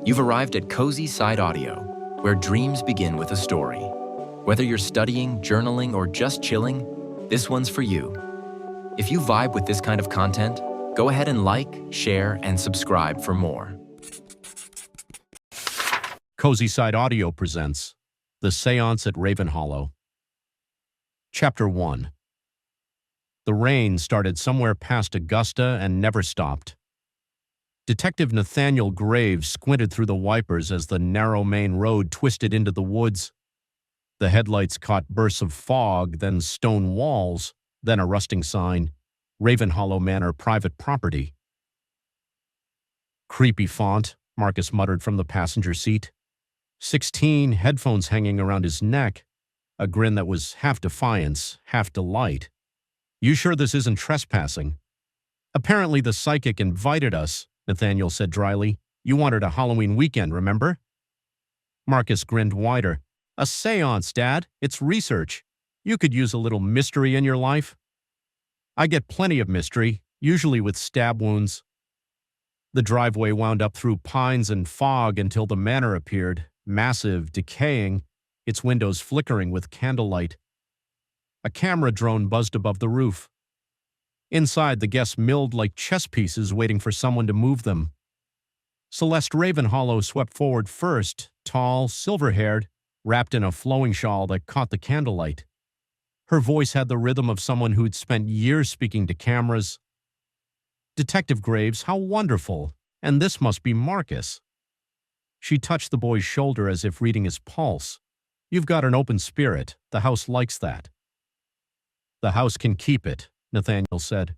You've arrived at CozySideAudio, where dreams begin with a story. Whether you're studying, journaling, or just chilling, this one's for you. If you vibe with this kind of content, go ahead and like, share, and subscribe for more. CozySideAudio presents The Séance at Ravenhollow. Chapter 1. The rain started somewhere past Augusta and never stopped. Detective Nathaniel Graves squinted through the wipers as the narrow main road twisted into the woods. The headlights caught bursts of fog, then stone walls, then a rusting sign, Ravenhollow Manor private property. Creepy font, Marcus muttered from the passenger seat. 16, headphones hanging around his neck, a grin that was half defiance, half delight. You sure this isn't trespassing? Apparently the psychic invited us, Nathaniel said dryly. You wanted a Halloween weekend, remember? Marcus grinned wider. A séance, Dad. It's research. You could use a little mystery in your life. I get plenty of mystery, usually with stab wounds. The driveway wound up through pines and fog until the manor appeared, massive, decaying, its windows flickering with candlelight. A camera drone buzzed above the roof. Inside, the guests milled like chess pieces waiting for someone to move them. Celeste Ravenhollow swept forward first, tall, silver-haired, wrapped in a flowing shawl that caught the candlelight. Her voice had the rhythm of someone who'd spent years speaking to cameras. Detective Graves, how wonderful! And this must be Marcus. She touched the boy's shoulder as if reading his pulse. You've got an open spirit. The house likes that. The house can keep it, Nathaniel said.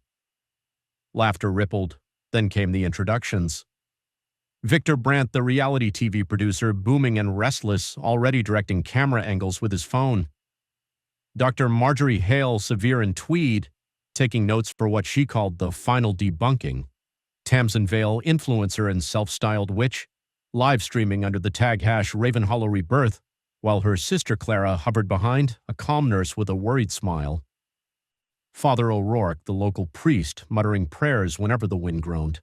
Laughter rippled. Then came the introductions. Victor Brandt, the reality TV producer, booming and restless, already directing camera angles with his phone. Dr. Marjorie Hale, severe in tweed, taking notes for what she called the final debunking. Tamsin Vale, influencer and self-styled witch, live streaming under the tag hash Ravenhollow Rebirth, while her sister Clara hovered behind, a calm nurse with a worried smile. Father O'Rourke, the local priest, muttering prayers whenever the wind groaned.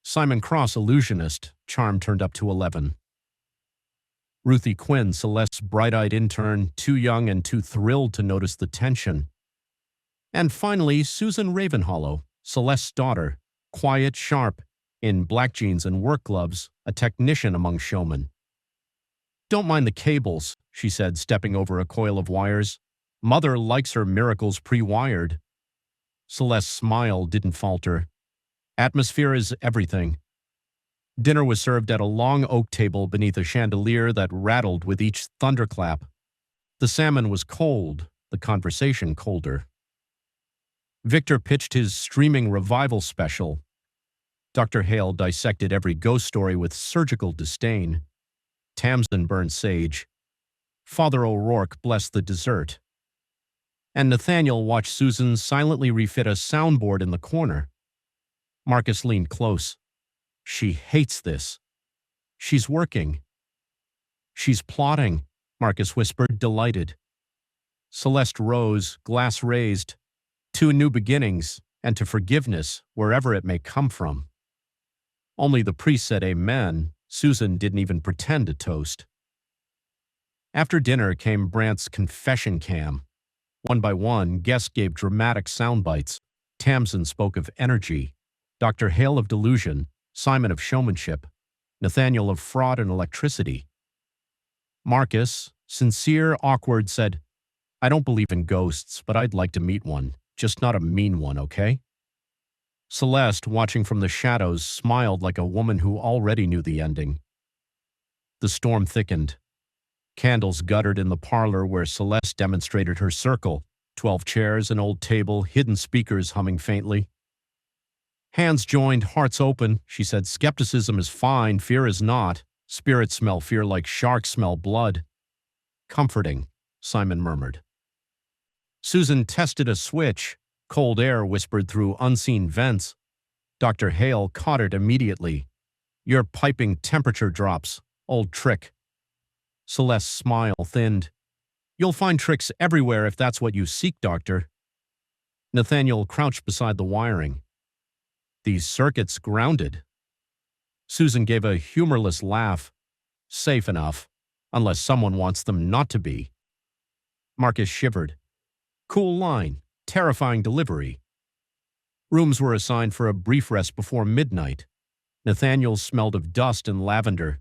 Simon Cross, illusionist, charm turned up to 11. Ruthie Quinn, Celeste's bright-eyed intern, too young and too thrilled to notice the tension. And finally, Susan Ravenhollow, Celeste's daughter, quiet, sharp, in black jeans and work gloves, a technician among showmen. Don't mind the cables, she said, stepping over a coil of wires. Mother likes her miracles pre-wired. Celeste's smile didn't falter. Atmosphere is everything. Dinner was served at a long oak table beneath a chandelier that rattled with each thunderclap. The salmon was cold, the conversation colder. Victor pitched his streaming revival special. Dr. Hale dissected every ghost story with surgical disdain. Tamsin burned sage. Father O'Rourke blessed the dessert. And Nathaniel watched Susan silently refit a soundboard in the corner. Marcus leaned close. She hates this. She's working. She's plotting, Marcus whispered, delighted. Celeste rose, glass raised, to new beginnings and to forgiveness, wherever it may come from. Only the priest said amen. Susan didn't even pretend to toast. After dinner came Brandt's confession cam. One by one, guests gave dramatic sound bites. Tamsin spoke of energy, Dr. Hale of delusion, Simon of showmanship, Nathaniel of fraud and electricity. Marcus, sincere, awkward, said, I don't believe in ghosts, but I'd like to meet one, just not a mean one, okay? Celeste, watching from the shadows, smiled like a woman who already knew the ending. The storm thickened. Candles guttered in the parlor where Celeste demonstrated her circle, 12 chairs, an old table, hidden speakers humming faintly. Hands joined, hearts open, she said. Skepticism is fine, fear is not. Spirits smell fear like sharks smell blood. Comforting, Simon murmured. Susan tested a switch. Cold air whispered through unseen vents. Dr. Hale caught it immediately. You're piping temperature drops. Old trick. Celeste's smile thinned. You'll find tricks everywhere if that's what you seek, Doctor. Nathaniel crouched beside the wiring. These circuits grounded. Susan gave a humorless laugh. Safe enough, unless someone wants them not to be. Marcus shivered. Cool line, terrifying delivery. Rooms were assigned for a brief rest before midnight. Nathaniel smelled of dust and lavender.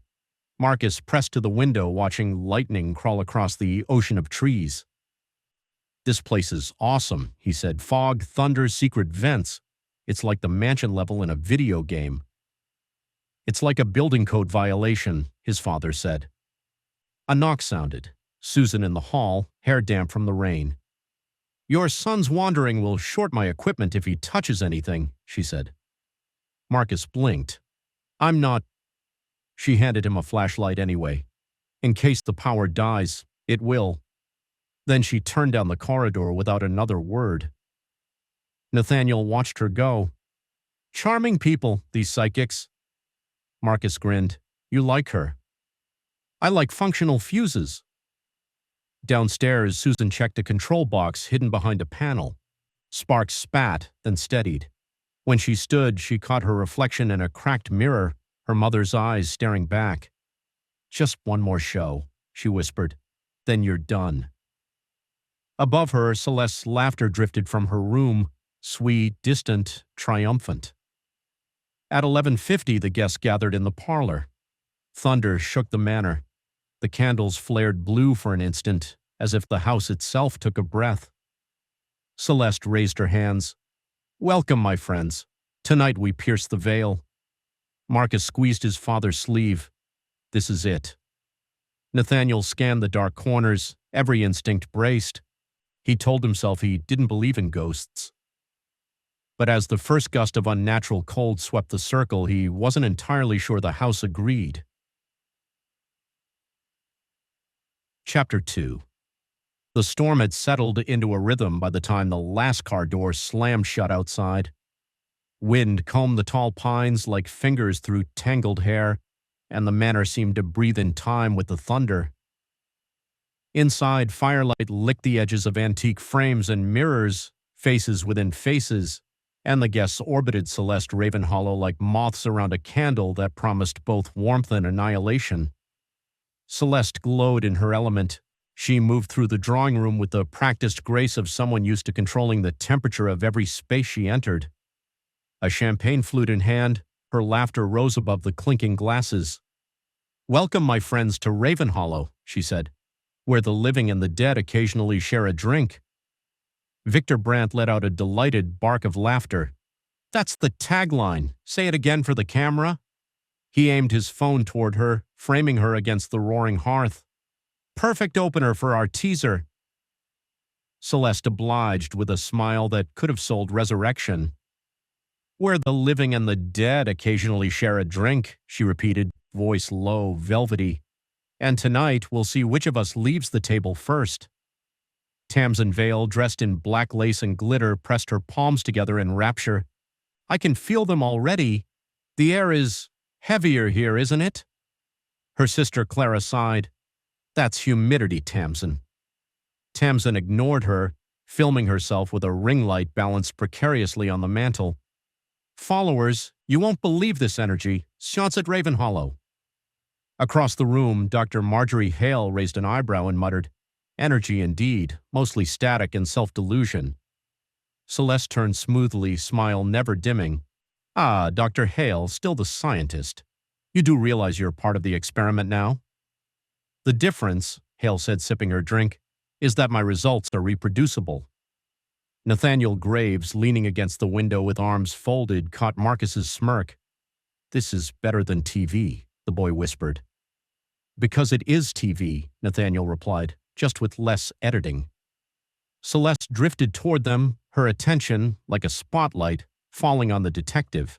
Marcus pressed to the window, watching lightning crawl across the ocean of trees. This place is awesome, he said. Fog, thunder, secret vents. It's like the mansion level in a video game. It's like a building code violation, his father said. A knock sounded. Susan in the hall, hair damp from the rain. Your son's wandering will short my equipment if he touches anything, she said. Marcus blinked. I'm not. She handed him a flashlight anyway. In case the power dies, it will. Then she turned down the corridor without another word. Nathaniel watched her go. Charming people, these psychics. Marcus grinned. You like her. I like functional fuses. Downstairs, Susan checked a control box hidden behind a panel. Sparks spat, then steadied. When she stood, she caught her reflection in a cracked mirror, her mother's eyes staring back. Just one more show, she whispered. Then you're done. Above her, Celeste's laughter drifted from her room, sweet, distant, triumphant. At 11:50, the guests gathered in the parlor. Thunder shook the manor. The candles flared blue for an instant, as if the house itself took a breath. Celeste raised her hands. Welcome, my friends. Tonight we pierce the veil. Marcus squeezed his father's sleeve. This is it. Nathaniel scanned the dark corners, every instinct braced. He told himself he didn't believe in ghosts. But as the first gust of unnatural cold swept the circle, he wasn't entirely sure the house agreed. Chapter 2. The storm had settled into a rhythm by the time the last car door slammed shut outside. Wind combed the tall pines like fingers through tangled hair, and the manor seemed to breathe in time with the thunder. Inside, firelight licked the edges of antique frames and mirrors, faces within faces, and the guests orbited Celeste Ravenhollow like moths around a candle that promised both warmth and annihilation. Celeste glowed in her element. She moved through the drawing room with the practiced grace of someone used to controlling the temperature of every space she entered. A champagne flute in hand, her laughter rose above the clinking glasses. Welcome, my friends, to Ravenhollow, she said, where the living and the dead occasionally share a drink. Victor Brandt let out a delighted bark of laughter. That's the tagline. Say it again for the camera. He aimed his phone toward her, framing her against the roaring hearth. Perfect opener for our teaser. Celeste obliged with a smile that could have sold resurrection. Where the living and the dead occasionally share a drink, she repeated, voice low, velvety. And tonight we'll see which of us leaves the table first. Tamsin Vale, dressed in black lace and glitter, pressed her palms together in rapture. I can feel them already. The air is heavier here, isn't it? Her sister Clara sighed. That's humidity, Tamsin. Tamsin ignored her, filming herself with a ring light balanced precariously on the mantel. Followers, you won't believe this energy. SÉANCE at Ravenhollow. Across the room, Dr. Marjorie Hale raised an eyebrow and muttered, Energy indeed, mostly static and self-delusion. Celeste turned smoothly, smile never dimming. Ah, Dr. Hale, still the scientist. You do realize you're part of the experiment now? The difference, Hale said, sipping her drink, is that my results are reproducible. Nathaniel Graves, leaning against the window with arms folded, caught Marcus's smirk. This is better than TV, the boy whispered. Because it is TV, Nathaniel replied, just with less editing. Celeste drifted toward them, her attention, like a spotlight, falling on the detective.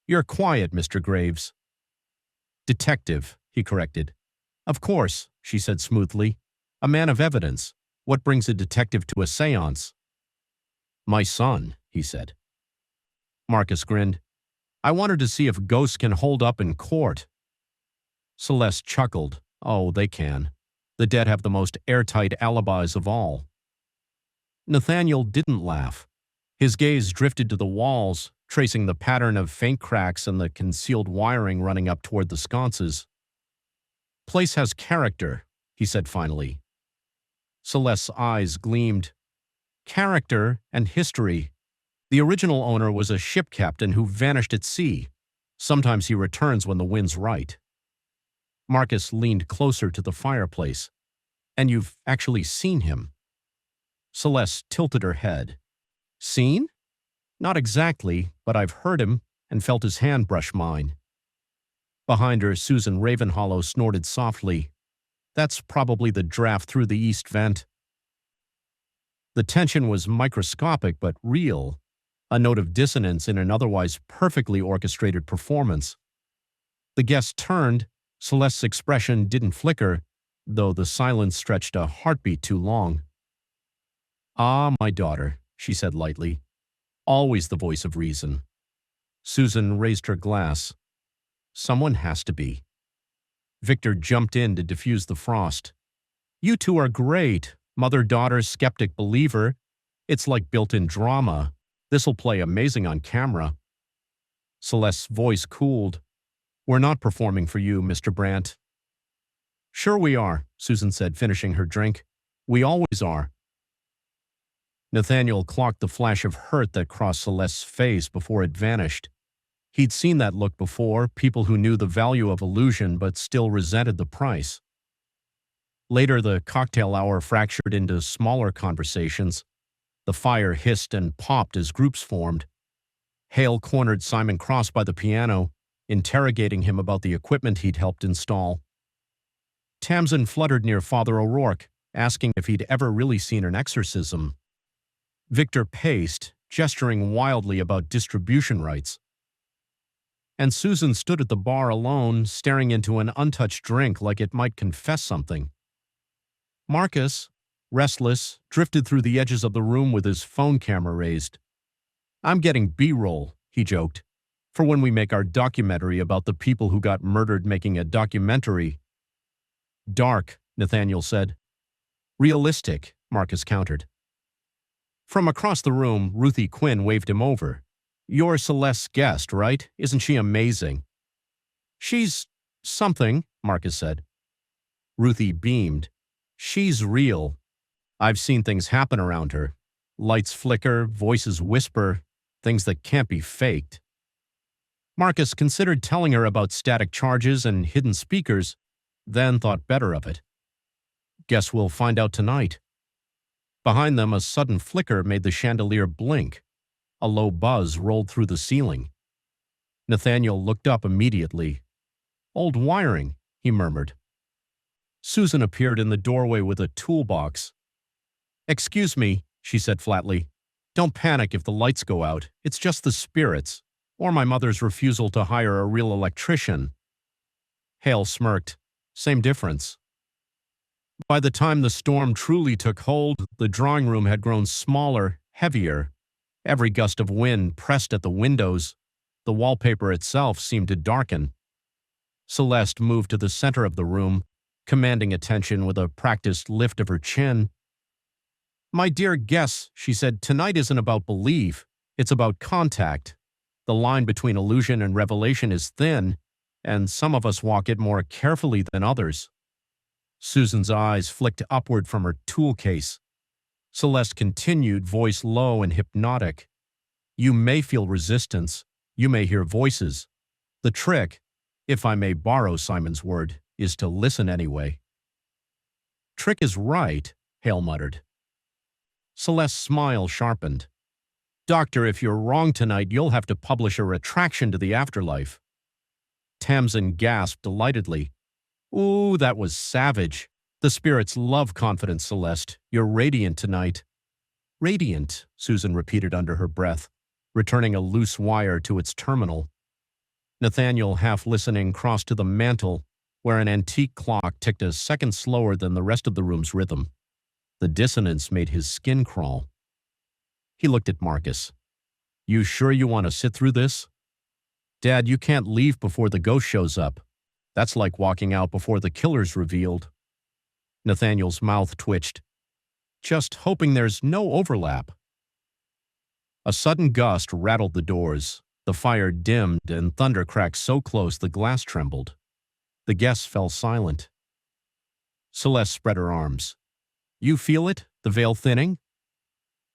You're quiet, Mr. Graves. Detective, he corrected. Of course, she said smoothly. A man of evidence. What brings a detective to a séance? My son, he said. Marcus grinned. I wanted to see if ghosts can hold up in court. Celeste chuckled. Oh, they can. The dead have the most airtight alibis of all. Nathaniel didn't laugh. His gaze drifted to the walls, tracing the pattern of faint cracks and the concealed wiring running up toward the sconces. "Place has character," he said finally. Celeste's eyes gleamed. "Character and history. The original owner was a ship captain who vanished at sea. Sometimes he returns when the wind's right." Marcus leaned closer to the fireplace. "And you've actually seen him?" Celeste tilted her head. "Seen? Not exactly, but I've heard him and felt his hand brush mine." Behind her, Susan Ravenhollow snorted softly. "That's probably the draft through the east vent." The tension was microscopic but real, a note of dissonance in an otherwise perfectly orchestrated performance. The guest turned. Celeste's expression didn't flicker, though the silence stretched a heartbeat too long. "Ah, my daughter," she said lightly. "Always the voice of reason." Susan raised her glass. "Someone has to be." Victor jumped in to diffuse the frost. "You two are great. Mother-daughter, skeptic-believer. It's like built-in drama. This'll play amazing on camera." Celeste's voice cooled. "We're not performing for you, Mr. Brandt." "Sure we are," Susan said, finishing her drink. "We always are." Nathaniel clocked the flash of hurt that crossed Celeste's face before it vanished. He'd seen that look before, people who knew the value of illusion but still resented the price. Later, the cocktail hour fractured into smaller conversations. The fire hissed and popped as groups formed. Hale cornered Simon Cross by the piano, interrogating him about the equipment he'd helped install. Tamsin fluttered near Father O'Rourke, asking if he'd ever really seen an exorcism. Victor paced, gesturing wildly about distribution rights. And Susan stood at the bar alone, staring into an untouched drink like it might confess something. Marcus, restless, drifted through the edges of the room with his phone camera raised. "I'm getting B-roll," he joked, "for when we make our documentary about the people who got murdered making a documentary." "Dark," Nathaniel said. "Realistic," Marcus countered. From across the room, Ruthie Quinn waved him over. "You're Celeste's guest, right? Isn't she amazing?" "She's something," Marcus said. Ruthie beamed. "She's real. I've seen things happen around her. Lights flicker, voices whisper, things that can't be faked." Marcus considered telling her about static charges and hidden speakers, then thought better of it. "Guess we'll find out tonight." Behind them, a sudden flicker made the chandelier blink. A low buzz rolled through the ceiling. Nathaniel looked up immediately. "Old wiring," he murmured. Susan appeared in the doorway with a toolbox. "Excuse me," she said flatly. "Don't panic if the lights go out. It's just the spirits, or my mother's refusal to hire a real electrician." Hale smirked. "Same difference." By the time the storm truly took hold, the drawing room had grown smaller, heavier. Every gust of wind pressed at the windows. The wallpaper itself seemed to darken. Celeste moved to the center of the room, commanding attention with a practiced lift of her chin. "My dear guests," she said, "tonight isn't about belief. It's about contact. The line between illusion and revelation is thin, and some of us walk it more carefully than others." Susan's eyes flicked upward from her tool case. Celeste continued, voice low and hypnotic. "You may feel resistance. You may hear voices. The trick, if I may borrow Simon's word, is to listen anyway." "Trick is right," Hale muttered. Celeste's smile sharpened. "Doctor, if you're wrong tonight, you'll have to publish a retraction to the afterlife." Tamsin gasped delightedly. "Ooh, that was savage. The spirits love confidence, Celeste. You're radiant tonight." "Radiant," Susan repeated under her breath, returning a loose wire to its terminal. Nathaniel, half listening, crossed to the mantel, where an antique clock ticked a second slower than the rest of the room's rhythm. The dissonance made his skin crawl. He looked at Marcus. "You sure you want to sit through this?" "Dad, you can't leave before the ghost shows up. That's like walking out before the killer's revealed." Nathaniel's mouth twitched. "Just hoping there's no overlap." A sudden gust rattled the doors. The fire dimmed and thunder cracked so close the glass trembled. The guests fell silent. Celeste spread her arms. "You feel it? The veil thinning?"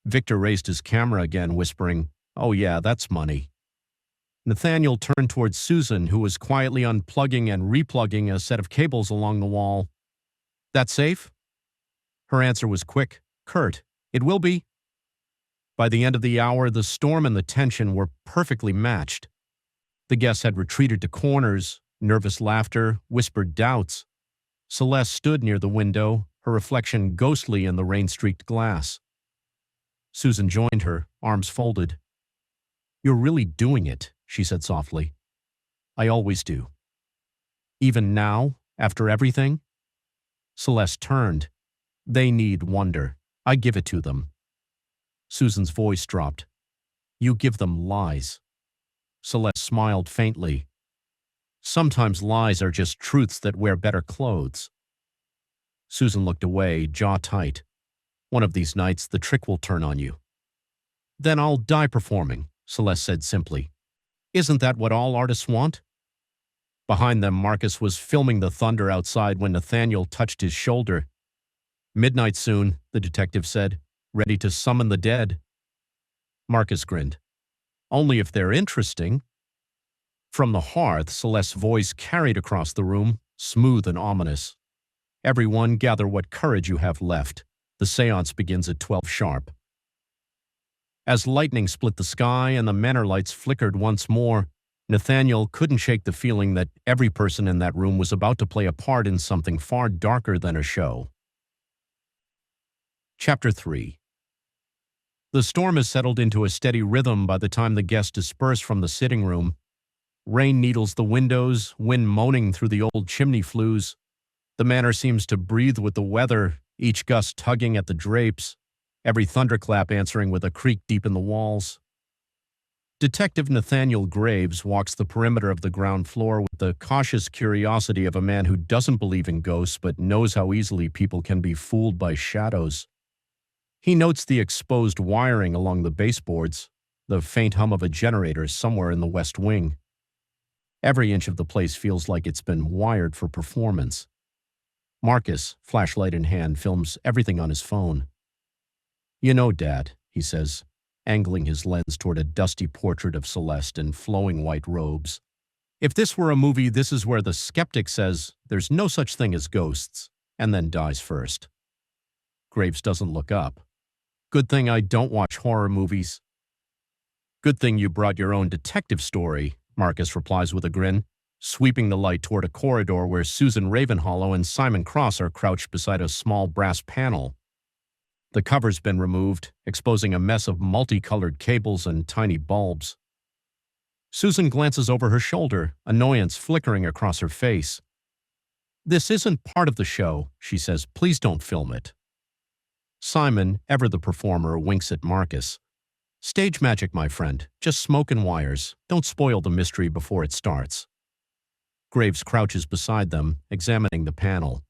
Victor raised his camera again, whispering, "Oh yeah, that's money." Nathaniel turned towards Susan, who was quietly unplugging and replugging a set of cables along the wall. "That safe?" Her answer was quick, curt. "It will be." By the end of the hour, the storm and the tension were perfectly matched. The guests had retreated to corners, nervous laughter, whispered doubts. Celeste stood near the window, her reflection ghostly in the rain-streaked glass. Susan joined her, arms folded. "You're really doing it," she said softly. "I always do." "Even now, after everything?" Celeste turned. "They need wonder. I give it to them." Susan's voice dropped. "You give them lies." Celeste smiled faintly. "Sometimes lies are just truths that wear better clothes." Susan looked away, jaw tight. "One of these nights, the trick will turn on you." "Then I'll die performing," Celeste said simply. "Isn't that what all artists want?" Behind them, Marcus was filming the thunder outside when Nathaniel touched his shoulder. "Midnight soon," the detective said, "ready to summon the dead." Marcus grinned. "Only if they're interesting." From the hearth, Celeste's voice carried across the room, smooth and ominous. "Everyone, gather what courage you have left. The séance begins at 12 sharp." As lightning split the sky and the manor lights flickered once more, Nathaniel couldn't shake the feeling that every person in that room was about to play a part in something far darker than a show. Chapter 3. The storm has settled into a steady rhythm by the time the guests disperse from the sitting room. Rain needles the windows, wind moaning through the old chimney flues. The manor seems to breathe with the weather, each gust tugging at the drapes, every thunderclap answering with a creak deep in the walls. Detective Nathaniel Graves walks the perimeter of the ground floor with the cautious curiosity of a man who doesn't believe in ghosts but knows how easily people can be fooled by shadows. He notes the exposed wiring along the baseboards, the faint hum of a generator somewhere in the west wing. Every inch of the place feels like it's been wired for performance. Marcus, flashlight in hand, films everything on his phone. "You know, Dad," he says, angling his lens toward a dusty portrait of Celeste in flowing white robes. "If this were a movie, this is where the skeptic says there's no such thing as ghosts, and then dies first." Graves doesn't look up. "Good thing I don't watch horror movies." "Good thing you brought your own detective story," Marcus replies with a grin, sweeping the light toward a corridor where Susan Ravenhollow and Simon Cross are crouched beside a small brass panel. The cover's been removed, exposing a mess of multicolored cables and tiny bulbs. Susan glances over her shoulder, annoyance flickering across her face. "This isn't part of the show," she says. "Please don't film it." Simon, ever the performer, winks at Marcus. "Stage magic, my friend. Just smoke and wires. Don't spoil the mystery before it starts." Graves crouches beside them, examining the panel.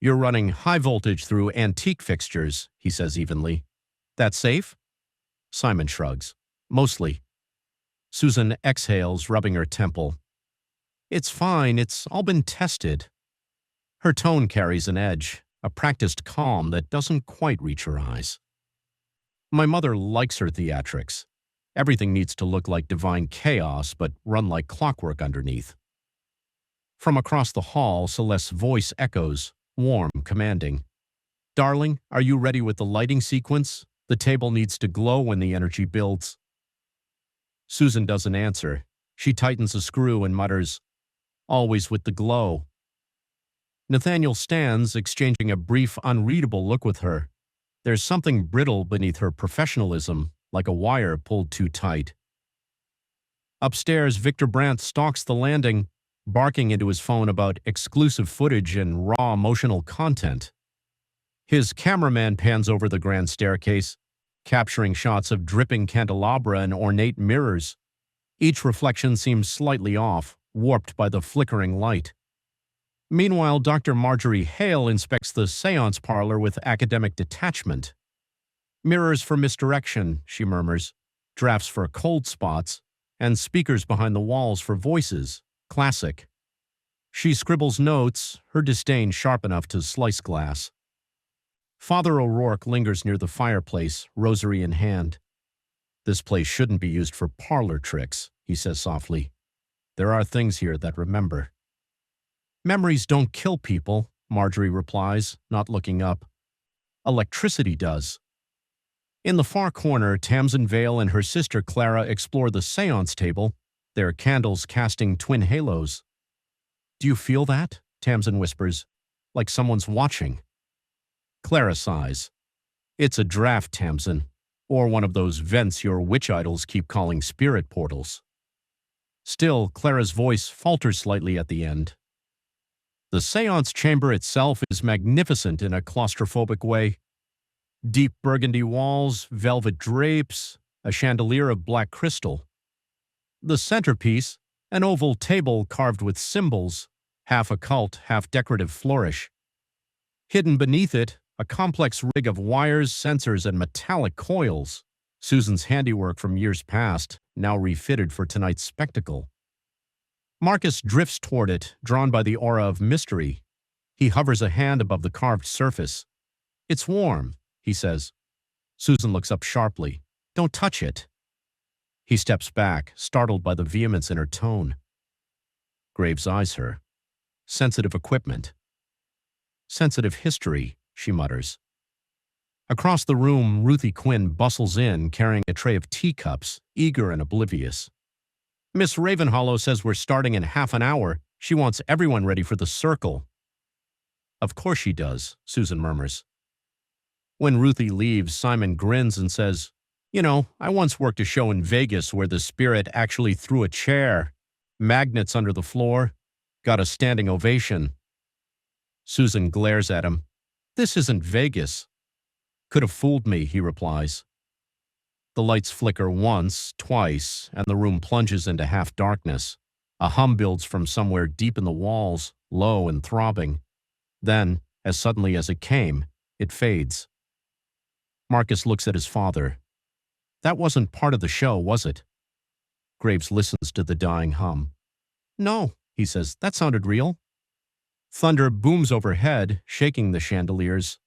"You're running high voltage through antique fixtures," he says evenly. "That safe?" Simon shrugs. "Mostly." Susan exhales, rubbing her temple. "It's fine. It's all been tested." Her tone carries an edge, a practiced calm that doesn't quite reach her eyes. "My mother likes her theatrics. Everything needs to look like divine chaos, but run like clockwork underneath." From across the hall, Celeste's voice echoes, warm, commanding. "Darling, are you ready with the lighting sequence? The table needs to glow when the energy builds." Susan doesn't answer. She tightens a screw and mutters, "Always with the glow." Nathaniel stands, exchanging a brief, unreadable look with her. There's something brittle beneath her professionalism, like a wire pulled too tight. Upstairs, Victor Brandt stalks the landing, barking into his phone about exclusive footage and raw emotional content. His cameraman pans over the grand staircase, capturing shots of dripping candelabra and ornate mirrors. Each reflection seems slightly off, warped by the flickering light. Meanwhile, Dr. Marjorie Hale inspects the séance parlor with academic detachment. "Mirrors for misdirection," she murmurs. drafts for cold spots, and speakers behind the walls for voices. Classic. She scribbles notes, her disdain sharp enough to slice glass. Father O'Rourke lingers near the fireplace, rosary in hand. "This place shouldn't be used for parlor tricks," he says softly. "There are things here that remember." "Memories don't kill people," Marjorie replies, not looking up. "Electricity does." In the far corner, Tamsin Vale and her sister Clara explore the séance table, their candles casting twin halos. "Do you feel that?" Tamsin whispers. "Like someone's watching." Clara sighs. "It's a draft, Tamsin, or one of those vents your witch idols keep calling spirit portals." Still, Clara's voice falters slightly at the end. The séance chamber itself is magnificent in a claustrophobic way. Deep burgundy walls, velvet drapes, a chandelier of black crystal. The centerpiece, an oval table carved with symbols, half occult, half decorative flourish. Hidden beneath it, a complex rig of wires, sensors, and metallic coils, Susan's handiwork from years past, now refitted for tonight's spectacle. Marcus drifts toward it, drawn by the aura of mystery. He hovers a hand above the carved surface. "It's warm," he says. Susan looks up sharply. "Don't touch it." He steps back, startled by the vehemence in her tone. Graves eyes her. "Sensitive equipment." "Sensitive history," she mutters. Across the room, Ruthie Quinn bustles in, carrying a tray of teacups, eager and oblivious. "Miss Ravenhollow says we're starting in half an hour. She wants everyone ready for the circle." "Of course she does," Susan murmurs. When Ruthie leaves, Simon grins and says, "You know, I once worked a show in Vegas where the spirit actually threw a chair, magnets under the floor, got a standing ovation." Susan glares at him. "This isn't Vegas." "Could have fooled me," he replies. The lights flicker once, twice, and the room plunges into half-darkness. A hum builds from somewhere deep in the walls, low and throbbing. Then, as suddenly as it came, it fades. Marcus looks at his father. "That wasn't part of the show, was it?" Graves listens to the dying hum. "No," he says, "that sounded real." Thunder booms overhead, shaking the chandeliers.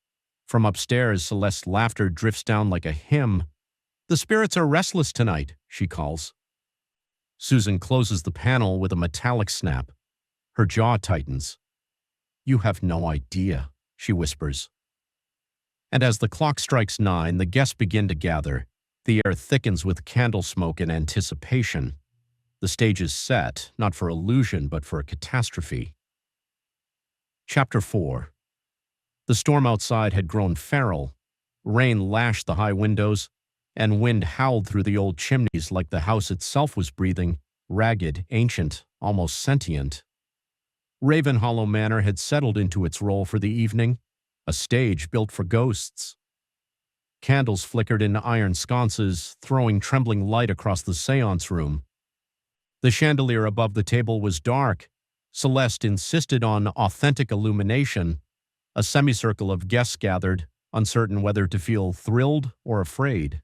From upstairs, Celeste's laughter drifts down like a hymn. "The spirits are restless tonight," she calls. Susan closes the panel with a metallic snap. Her jaw tightens. "You have no idea," she whispers. And as the clock strikes 9, the guests begin to gather. The air thickens with candle smoke and anticipation. The stage is set, not for illusion, but for a catastrophe. Chapter 4. The storm outside had grown feral. Rain lashed the high windows, and wind howled through the old chimneys like the house itself was breathing, ragged, ancient, almost sentient. Ravenhollow Manor had settled into its role for the evening, a stage built for ghosts. Candles flickered in iron sconces, throwing trembling light across the séance room. The chandelier above the table was dark. Celeste insisted on authentic illumination. A semicircle of guests gathered, uncertain whether to feel thrilled or afraid.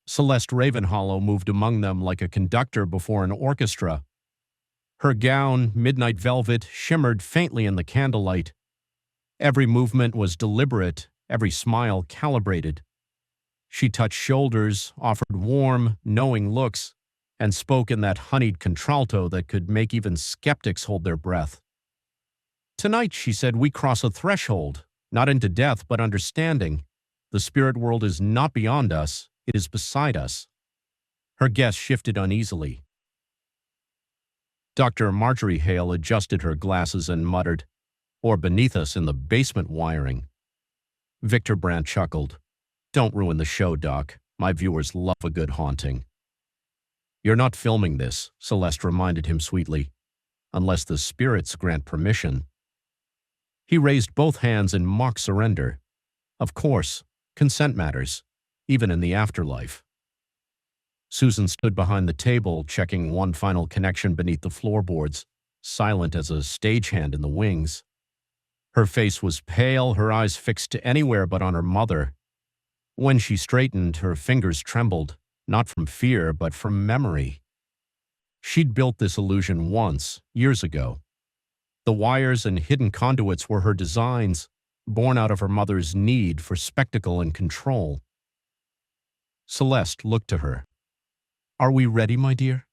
Celeste Ravenhollow moved among them like a conductor before an orchestra. Her gown, midnight velvet, shimmered faintly in the candlelight. Every movement was deliberate, every smile calibrated. She touched shoulders, offered warm, knowing looks, and spoke in that honeyed contralto that could make even skeptics hold their breath. "Tonight," she said, "we cross a threshold, not into death but understanding. The spirit world is not beyond us, it is beside us." Her guests shifted uneasily. Dr. Marjorie Hale adjusted her glasses and muttered, "Or beneath us in the basement wiring." Victor Brandt chuckled. "Don't ruin the show, Doc. My viewers love a good haunting." "You're not filming this," Celeste reminded him sweetly, "unless the spirits grant permission." He raised both hands in mock surrender. Of course, consent matters, even in the afterlife. Susan stood behind the table, checking one final connection beneath the floorboards, silent as a stagehand in the wings. Her face was pale, her eyes fixed to anywhere but on her mother. When she straightened, her fingers trembled, not from fear, but from memory. She'd built this illusion once, years ago. The wires and hidden conduits were her designs, born out of her mother's need for spectacle and control. Celeste looked to her. "Are we ready, my dear?"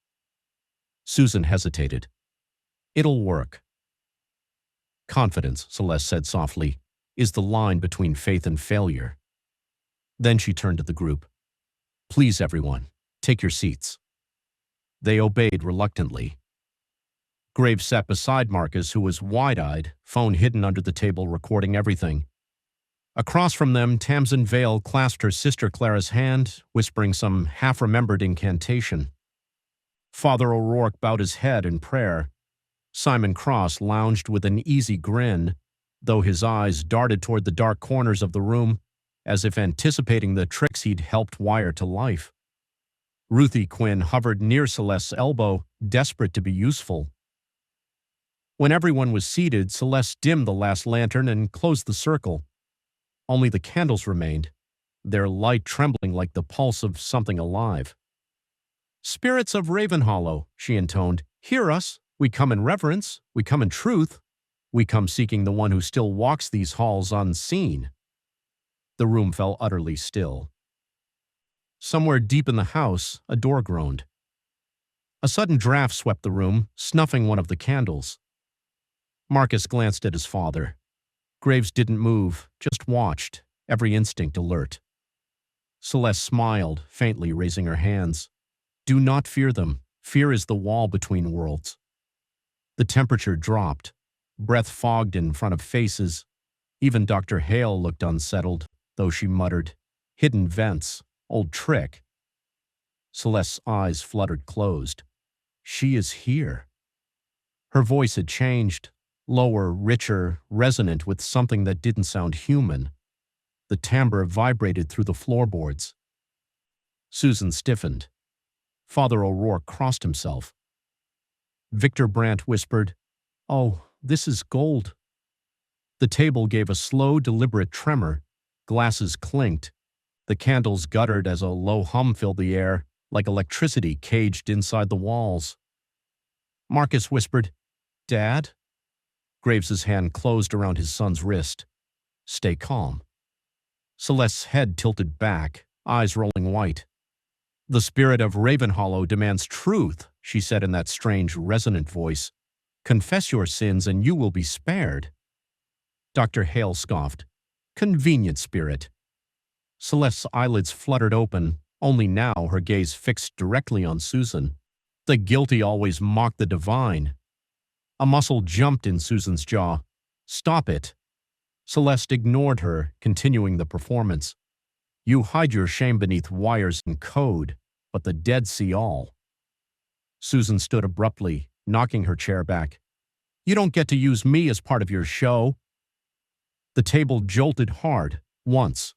Susan hesitated. "It'll work." "Confidence," Celeste said softly, "is the line between faith and failure." Then she turned to the group. "Please, everyone, take your seats." They obeyed reluctantly. Graves sat beside Marcus, who was wide-eyed, phone hidden under the table recording everything. Across from them, Tamsin Vale clasped her sister Clara's hand, whispering some half-remembered incantation. Father O'Rourke bowed his head in prayer. Simon Cross lounged with an easy grin, though his eyes darted toward the dark corners of the room, as if anticipating the tricks he'd helped wire to life. Ruthie Quinn hovered near Celeste's elbow, desperate to be useful. When everyone was seated, Celeste dimmed the last lantern and closed the circle. Only the candles remained, their light trembling like the pulse of something alive. "Spirits of Ravenhollow," she intoned, "hear us. We come in reverence. We come in truth. We come seeking the one who still walks these halls unseen." The room fell utterly still. Somewhere deep in the house, a door groaned. A sudden draft swept the room, snuffing one of the candles. Marcus glanced at his father. Graves didn't move, just watched, every instinct alert. Celeste smiled, faintly raising her hands. "Do not fear them. Fear is the wall between worlds." The temperature dropped. Breath fogged in front of faces. Even Dr. Hale looked unsettled, though she muttered, "Hidden vents. Old trick." Celeste's eyes fluttered closed. "She is here." Her voice had changed, lower, richer, resonant with something that didn't sound human. The timbre vibrated through the floorboards. Susan stiffened. Father O'Rourke crossed himself. Victor Brandt whispered, "Oh, this is gold." The table gave a slow, deliberate tremor. Glasses clinked. The candles guttered as a low hum filled the air, like electricity caged inside the walls. Marcus whispered, "Dad?" Graves's hand closed around his son's wrist. "Stay calm." Celeste's head tilted back, eyes rolling white. "The spirit of Ravenhollow demands truth," she said in that strange, resonant voice. "Confess your sins and you will be spared." Dr. Hale scoffed. "Convenient spirit." Celeste's eyelids fluttered open, only now her gaze fixed directly on Susan. The guilty always mock the divine. A muscle jumped in Susan's jaw. "Stop it." Celeste ignored her, continuing the performance. "You hide your shame beneath wires and code, but the dead see all." Susan stood abruptly, knocking her chair back. "You don't get to use me as part of your show." The table jolted hard, once.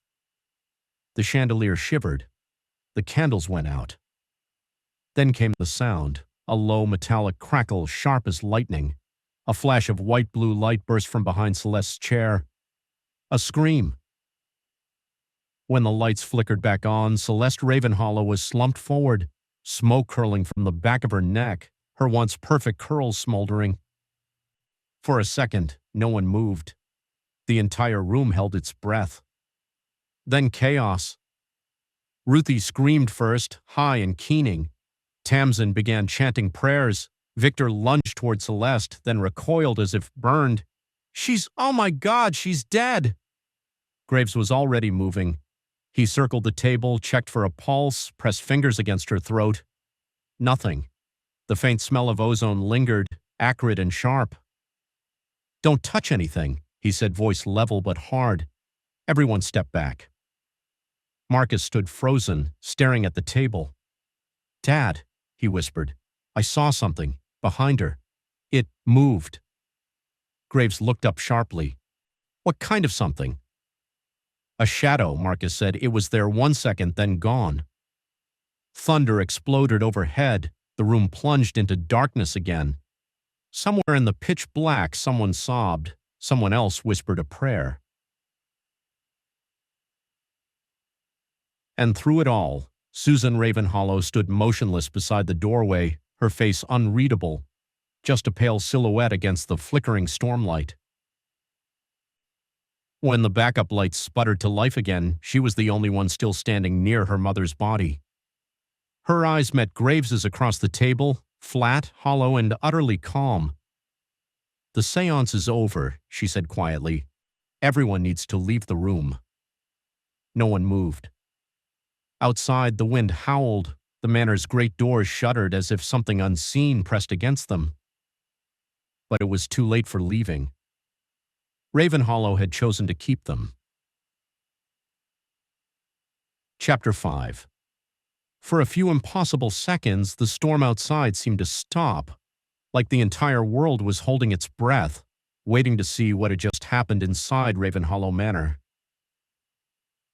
The chandelier shivered. The candles went out. Then came the sound, a low metallic crackle sharp as lightning. A flash of white-blue light burst from behind Celeste's chair. A scream. When the lights flickered back on, Celeste Ravenhollow was slumped forward, smoke curling from the back of her neck, her once perfect curls smoldering. For a second, no one moved. The entire room held its breath. Then chaos. Ruthie screamed first, high and keening. Tamsin began chanting prayers. Victor lunged toward Celeste, then recoiled as if burned. Oh my God, she's dead!" Graves was already moving. He circled the table, checked for a pulse, pressed fingers against her throat. Nothing. The faint smell of ozone lingered, acrid and sharp. "Don't touch anything," he said, voice level but hard. Everyone stepped back. Marcus stood frozen, staring at the table. "Dad," he whispered, "I saw something. Behind her. It moved." Graves looked up sharply. "What kind of something?" "A shadow," Marcus said. "It was there 1 second, then gone." Thunder exploded overhead. The room plunged into darkness again. Somewhere in the pitch black, someone sobbed. Someone else whispered a prayer. And through it all, Susan Ravenhollow stood motionless beside the doorway, her face unreadable, just a pale silhouette against the flickering stormlight. When the backup lights sputtered to life again, she was the only one still standing near her mother's body. Her eyes met Graves's across the table, flat, hollow, and utterly calm. "The séance is over," she said quietly. "Everyone needs to leave the room." No one moved. Outside, the wind howled. The manor's great doors shuddered as if something unseen pressed against them. But it was too late for leaving. Ravenhollow had chosen to keep them. Chapter 5. For a few impossible seconds, the storm outside seemed to stop, like the entire world was holding its breath, waiting to see what had just happened inside Ravenhollow Manor.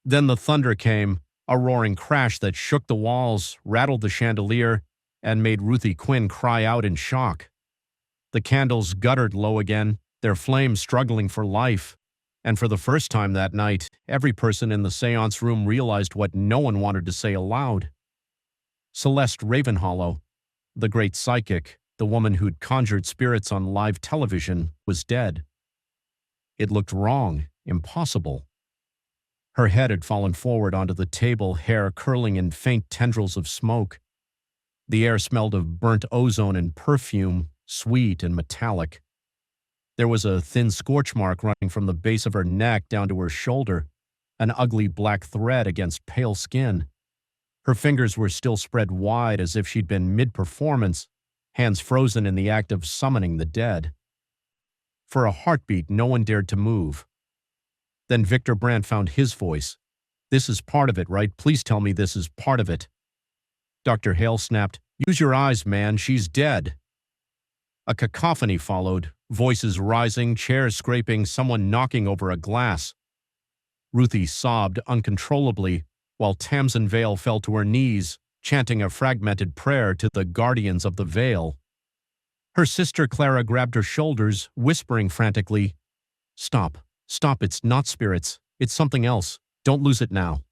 Then the thunder came, a roaring crash that shook the walls, rattled the chandelier, and made Ruthie Quinn cry out in shock. The candles guttered low again, their flames struggling for life, and for the first time that night, every person in the séance room realized what no one wanted to say aloud. Celeste Ravenhollow, the great psychic, the woman who'd conjured spirits on live television, was dead. It looked wrong, impossible. Her head had fallen forward onto the table, hair curling in faint tendrils of smoke. The air smelled of burnt ozone and perfume, sweet and metallic. There was a thin scorch mark running from the base of her neck down to her shoulder, an ugly black thread against pale skin. Her fingers were still spread wide as if she'd been mid-performance, hands frozen in the act of summoning the dead. For a heartbeat, no one dared to move. Then Victor Brandt found his voice. "This is part of it, right? Please tell me this is part of it." Dr. Hale snapped, "Use your eyes, man, she's dead." A cacophony followed, voices rising, chairs scraping, someone knocking over a glass. Ruthie sobbed uncontrollably, while Tamsin Vale fell to her knees, chanting a fragmented prayer to the guardians of the veil. Her sister Clara grabbed her shoulders, whispering frantically, "Stop, stop, it's not spirits, it's something else, don't lose it now."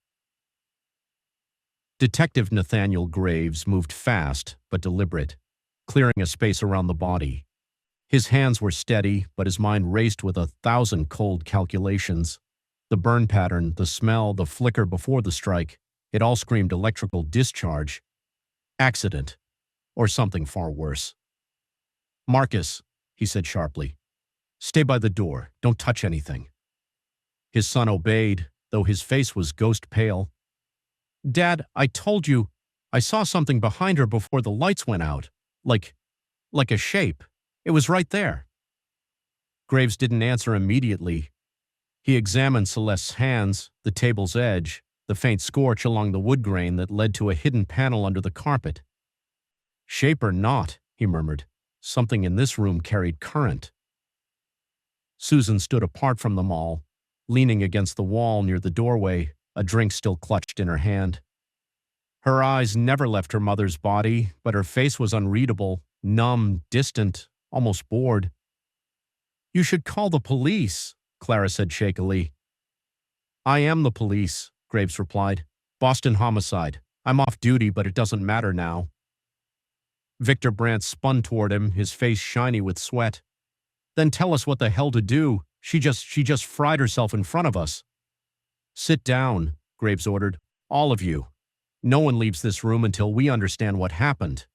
Detective Nathaniel Graves moved fast but deliberate, clearing a space around the body. His hands were steady, but his mind raced with 1,000 cold calculations. The burn pattern, the smell, the flicker before the strike, it all screamed electrical discharge. Accident, or something far worse. "Marcus," he said sharply, "stay by the door, don't touch anything." His son obeyed, though his face was ghost pale. "Dad, I told you, I saw something behind her before the lights went out. Like a shape. It was right there." Graves didn't answer immediately. He examined Celeste's hands, the table's edge, the faint scorch along the wood grain that led to a hidden panel under the carpet. "Shape or not," he murmured, "something in this room carried current." Susan stood apart from them all, leaning against the wall near the doorway, a drink still clutched in her hand. Her eyes never left her mother's body, but her face was unreadable, numb, distant, almost bored. "You should call the police," Clara said shakily. "I am the police," Graves replied. "Boston homicide. I'm off duty, but it doesn't matter now." Victor Brandt spun toward him, his face shiny with sweat. "Then tell us what the hell to do. She just fried herself in front of us." "Sit down," Graves ordered. "All of you. No one leaves this room until we understand what happened."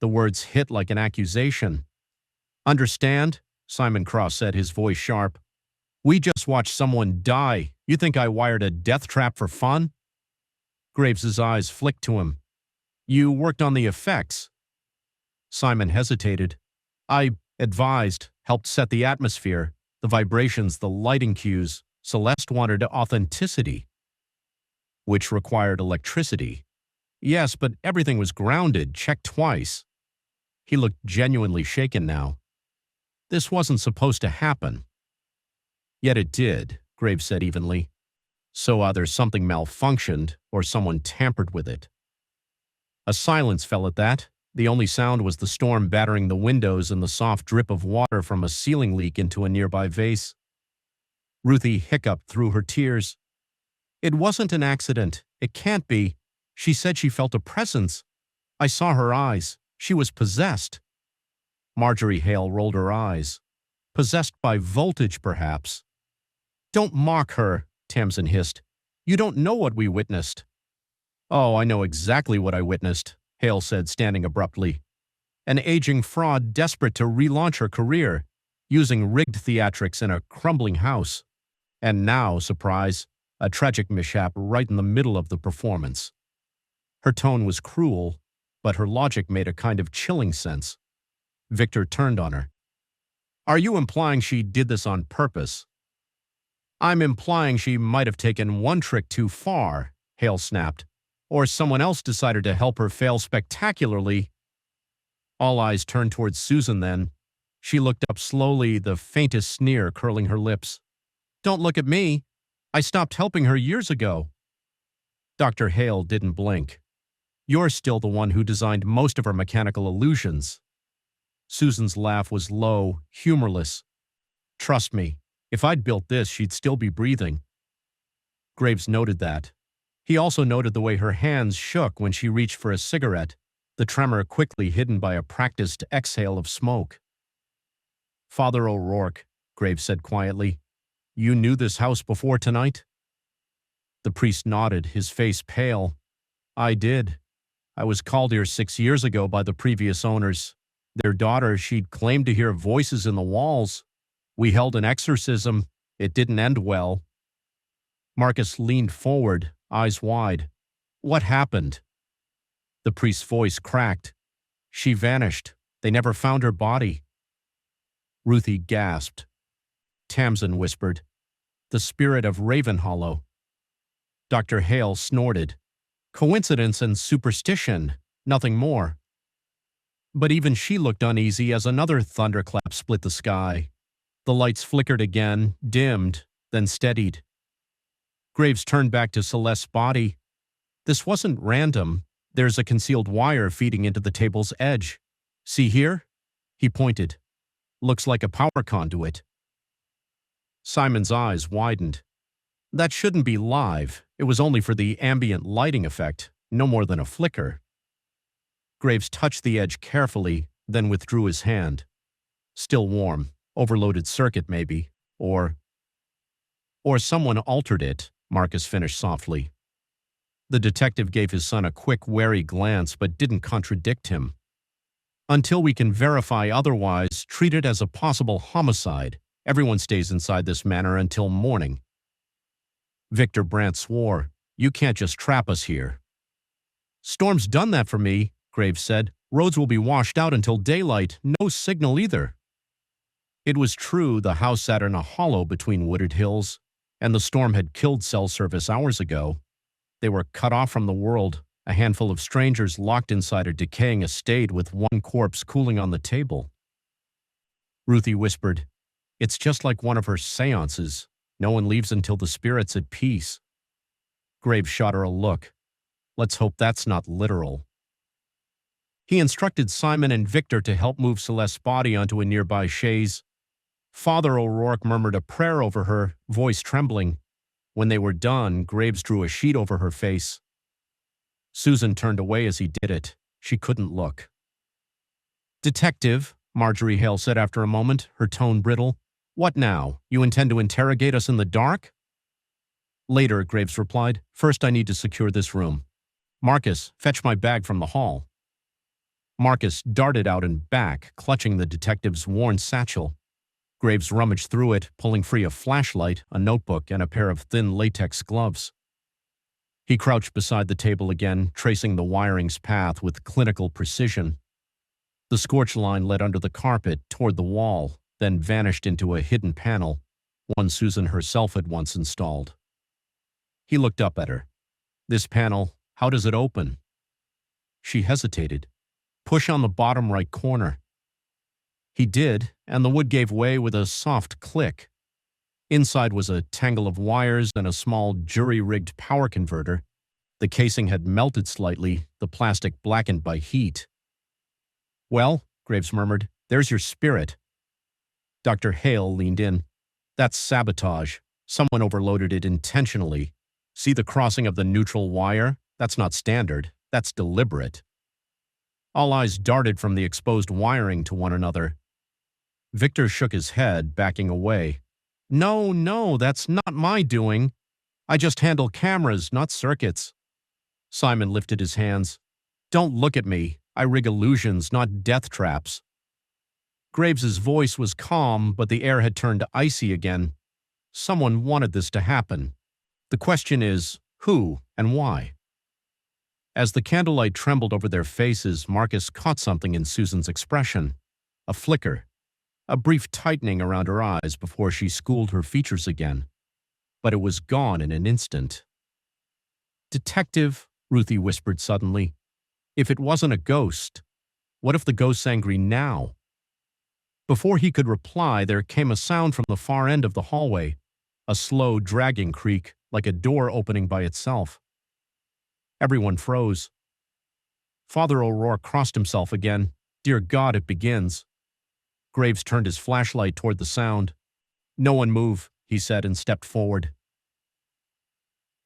The words hit like an accusation. "Understand?" Simon Cross said, his voice sharp. "We just watched someone die. You think I wired a death trap for fun?" Graves's eyes flicked to him. "You worked on the effects." Simon hesitated. "I advised, helped set the atmosphere, the vibrations, the lighting cues. Celeste wanted authenticity, which required electricity. Yes, but everything was grounded, checked twice." He looked genuinely shaken now. "This wasn't supposed to happen." "Yet it did," Graves said evenly. "So either something malfunctioned or someone tampered with it." A silence fell at that. The only sound was the storm battering the windows and the soft drip of water from a ceiling leak into a nearby vase. Ruthie hiccuped through her tears. "It wasn't an accident. It can't be. She said she felt a presence. I saw her eyes. She was possessed. Marjorie Hale rolled her eyes. Possessed by voltage, perhaps. Don't mock her, Tamsin hissed. You don't know what we witnessed. Oh, I know exactly what I witnessed, Hale said, standing abruptly. An aging fraud desperate to relaunch her career, using rigged theatrics in a crumbling house. And now, surprise, a tragic mishap right in the middle of the performance. Her tone was cruel, but her logic made a kind of chilling sense. Victor turned on her. Are you implying she did this on purpose? I'm implying she might have taken one trick too far, Hale snapped. Or someone else decided to help her fail spectacularly. All eyes turned towards Susan then. She looked up slowly, the faintest sneer curling her lips. Don't look at me. I stopped helping her years ago. Dr. Hale didn't blink. You're still the one who designed most of her mechanical illusions. Susan's laugh was low, humorless. Trust me, if I'd built this, she'd still be breathing. Graves noted that. He also noted the way her hands shook when she reached for a cigarette, the tremor quickly hidden by a practiced exhale of smoke. Father O'Rourke, Graves said quietly, you knew this house before tonight? The priest nodded, his face pale. I did. I was called here 6 years ago by the previous owners. Their daughter, she'd claimed to hear voices in the walls. We held an exorcism. It didn't end well. Marcus leaned forward, eyes wide. What happened? The priest's voice cracked. She vanished. They never found her body. Ruthie gasped. Tamsin whispered, the spirit of Ravenhollow. Dr. Hale snorted. Coincidence and superstition, nothing more. But even she looked uneasy as another thunderclap split the sky. The lights flickered again, dimmed, then steadied. Graves turned back to Celeste's body. This wasn't random. There's a concealed wire feeding into the table's edge. See here? He pointed. Looks like a power conduit. Simon's eyes widened. That shouldn't be live. It was only for the ambient lighting effect, no more than a flicker. Graves touched the edge carefully, then withdrew his hand. Still warm. Overloaded circuit, maybe. Or someone altered it, Marcus finished softly. The detective gave his son a quick, wary glance, but didn't contradict him. Until we can verify otherwise, treat it as a possible homicide. Everyone stays inside this manor until morning. Victor Brandt swore, you can't just trap us here. Storm's done that for me, Graves said. Roads will be washed out until daylight, no signal either. It was true the house sat in a hollow between wooded hills, and the storm had killed cell service hours ago. They were cut off from the world, a handful of strangers locked inside a decaying estate with one corpse cooling on the table. Ruthie whispered, it's just like one of her séances. No one leaves until the spirit's at peace. Graves shot her a look. Let's hope that's not literal. He instructed Simon and Victor to help move Celeste's body onto a nearby chaise. Father O'Rourke murmured a prayer over her, voice trembling. When they were done, Graves drew a sheet over her face. Susan turned away as he did it. She couldn't look. Detective, Marjorie Hale said after a moment, her tone brittle. What now? You intend to interrogate us in the dark? Later, Graves replied. First, I need to secure this room. Marcus, fetch my bag from the hall. Marcus darted out and back, clutching the detective's worn satchel. Graves rummaged through it, pulling free a flashlight, a notebook, and a pair of thin latex gloves. He crouched beside the table again, tracing the wiring's path with clinical precision. The scorch line led under the carpet, toward the wall, then vanished into a hidden panel, one Susan herself had once installed. He looked up at her. This panel, how does it open? She hesitated. Push on the bottom right corner. He did, and the wood gave way with a soft click. Inside was a tangle of wires and a small jury-rigged power converter. The casing had melted slightly, the plastic blackened by heat. Well, Graves murmured, there's your spirit. Dr. Hale leaned in. That's sabotage. Someone overloaded it intentionally. See the crossing of the neutral wire? That's not standard. That's deliberate. All eyes darted from the exposed wiring to one another. Victor shook his head, backing away. No, that's not my doing. I just handle cameras, not circuits. Simon lifted his hands. Don't look at me. I rig illusions, not death traps. Graves's voice was calm, but the air had turned icy again. Someone wanted this to happen. The question is, who and why? As the candlelight trembled over their faces, Marcus caught something in Susan's expression. A flicker. A brief tightening around her eyes before she schooled her features again. But it was gone in an instant. "Detective," Ruthie whispered suddenly, "if it wasn't a ghost, what if the ghost's angry now?" Before he could reply, there came a sound from the far end of the hallway, a slow, dragging creak, like a door opening by itself. Everyone froze. Father O'Rourke crossed himself again. "Dear God, it begins." Graves turned his flashlight toward the sound. "No one move," he said and stepped forward.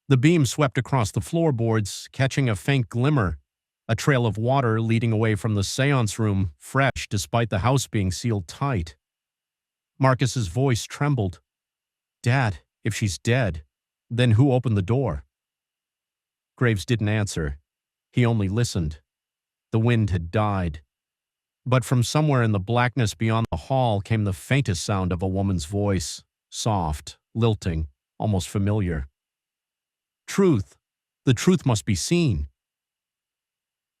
The beam swept across the floorboards, catching a faint glimmer, a trail of water leading away from the séance room, fresh despite the house being sealed tight. Marcus's voice trembled. "Dad, if she's dead, then who opened the door?" Graves didn't answer. He only listened. The wind had died. But from somewhere in the blackness beyond the hall came the faintest sound of a woman's voice, soft, lilting, almost familiar. "Truth. The truth must be seen."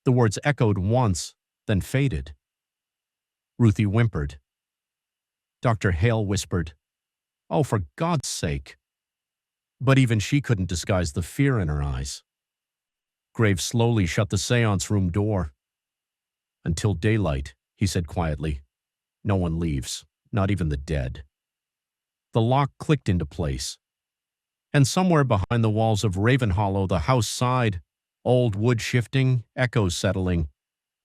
The words echoed once, then faded. Ruthie whimpered. Dr. Hale whispered, "Oh, for God's sake." But even she couldn't disguise the fear in her eyes. Graves slowly shut the séance room door. "Until daylight," he said quietly. "No one leaves, not even the dead." The lock clicked into place. And somewhere behind the walls of Ravenhollow, the house sighed, old wood shifting, echoes settling,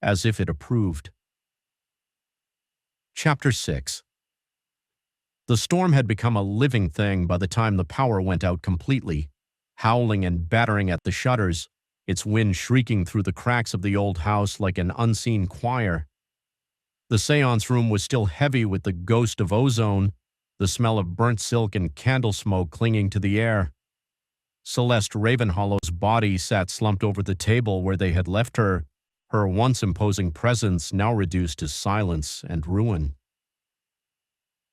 as if it approved. Chapter 6. The storm had become a living thing by the time the power went out completely, howling and battering at the shutters, its wind shrieking through the cracks of the old house like an unseen choir. The séance room was still heavy with the ghost of ozone, the smell of burnt silk and candle smoke clinging to the air. Celeste Ravenhollow's body sat slumped over the table where they had left her, her once imposing presence now reduced to silence and ruin.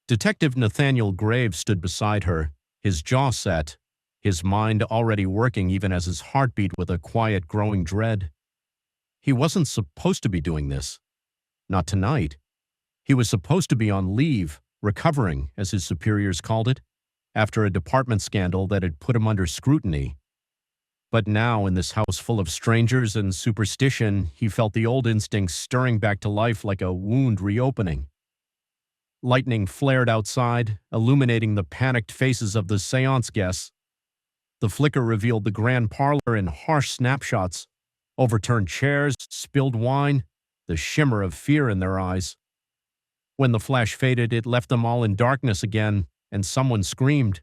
Detective Nathaniel Graves stood beside her, his jaw set, his mind already working even as his heart beat with a quiet growing dread. He wasn't supposed to be doing this. Not tonight. He was supposed to be on leave, recovering, as his superiors called it, after a department scandal that had put him under scrutiny. But now, in this house full of strangers and superstition, he felt the old instincts stirring back to life like a wound reopening. Lightning flared outside, illuminating the panicked faces of the séance guests. The flicker revealed the grand parlor in harsh snapshots, overturned chairs, spilled wine, the shimmer of fear in their eyes. When the flash faded, it left them all in darkness again, and someone screamed.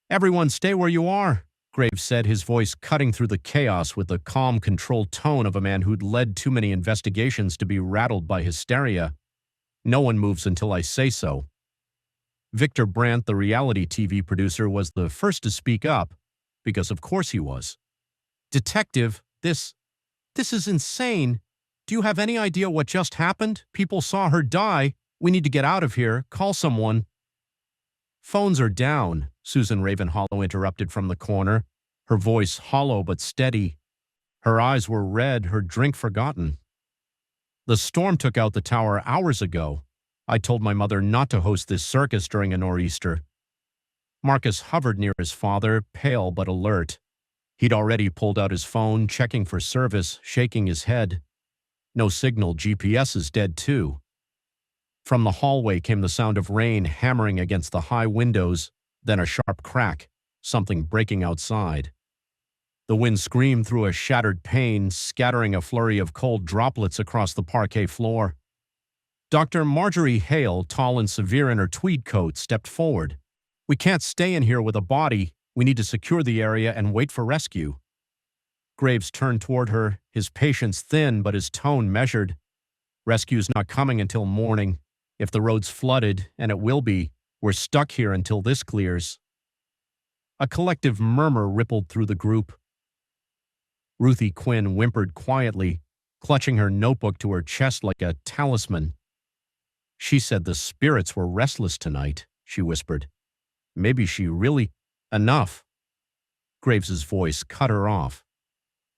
"Everyone stay where you are," Graves said, his voice cutting through the chaos with the calm, controlled tone of a man who'd led too many investigations to be rattled by hysteria. "No one moves until I say so." Victor Brandt, the reality TV producer, was the first to speak up, because of course he was. "Detective, this is insane. Do you have any idea what just happened? People saw her die. We need to get out of here. Call someone." "Phones are down," Susan Ravenhollow interrupted from the corner, her voice hollow but steady. Her eyes were red, her drink forgotten. "The storm took out the tower hours ago. I told my mother not to host this circus during a nor'easter." Marcus hovered near his father, pale but alert. He'd already pulled out his phone, checking for service, shaking his head. "No signal, GPS is dead too." From the hallway came the sound of rain hammering against the high windows, then a sharp crack, something breaking outside. The wind screamed through a shattered pane, scattering a flurry of cold droplets across the parquet floor. Dr. Marjorie Hale, tall and severe in her tweed coat, stepped forward. "We can't stay in here with a body. We need to secure the area and wait for rescue." Graves turned toward her, his patience thin but his tone measured. Rescue's not coming until morning. If the road's flooded, and it will be, we're stuck here until this clears. A collective murmur rippled through the group. Ruthie Quinn whimpered quietly, clutching her notebook to her chest like a talisman. She said the spirits were restless tonight, she whispered. Maybe she really… Enough. Graves's voice cut her off.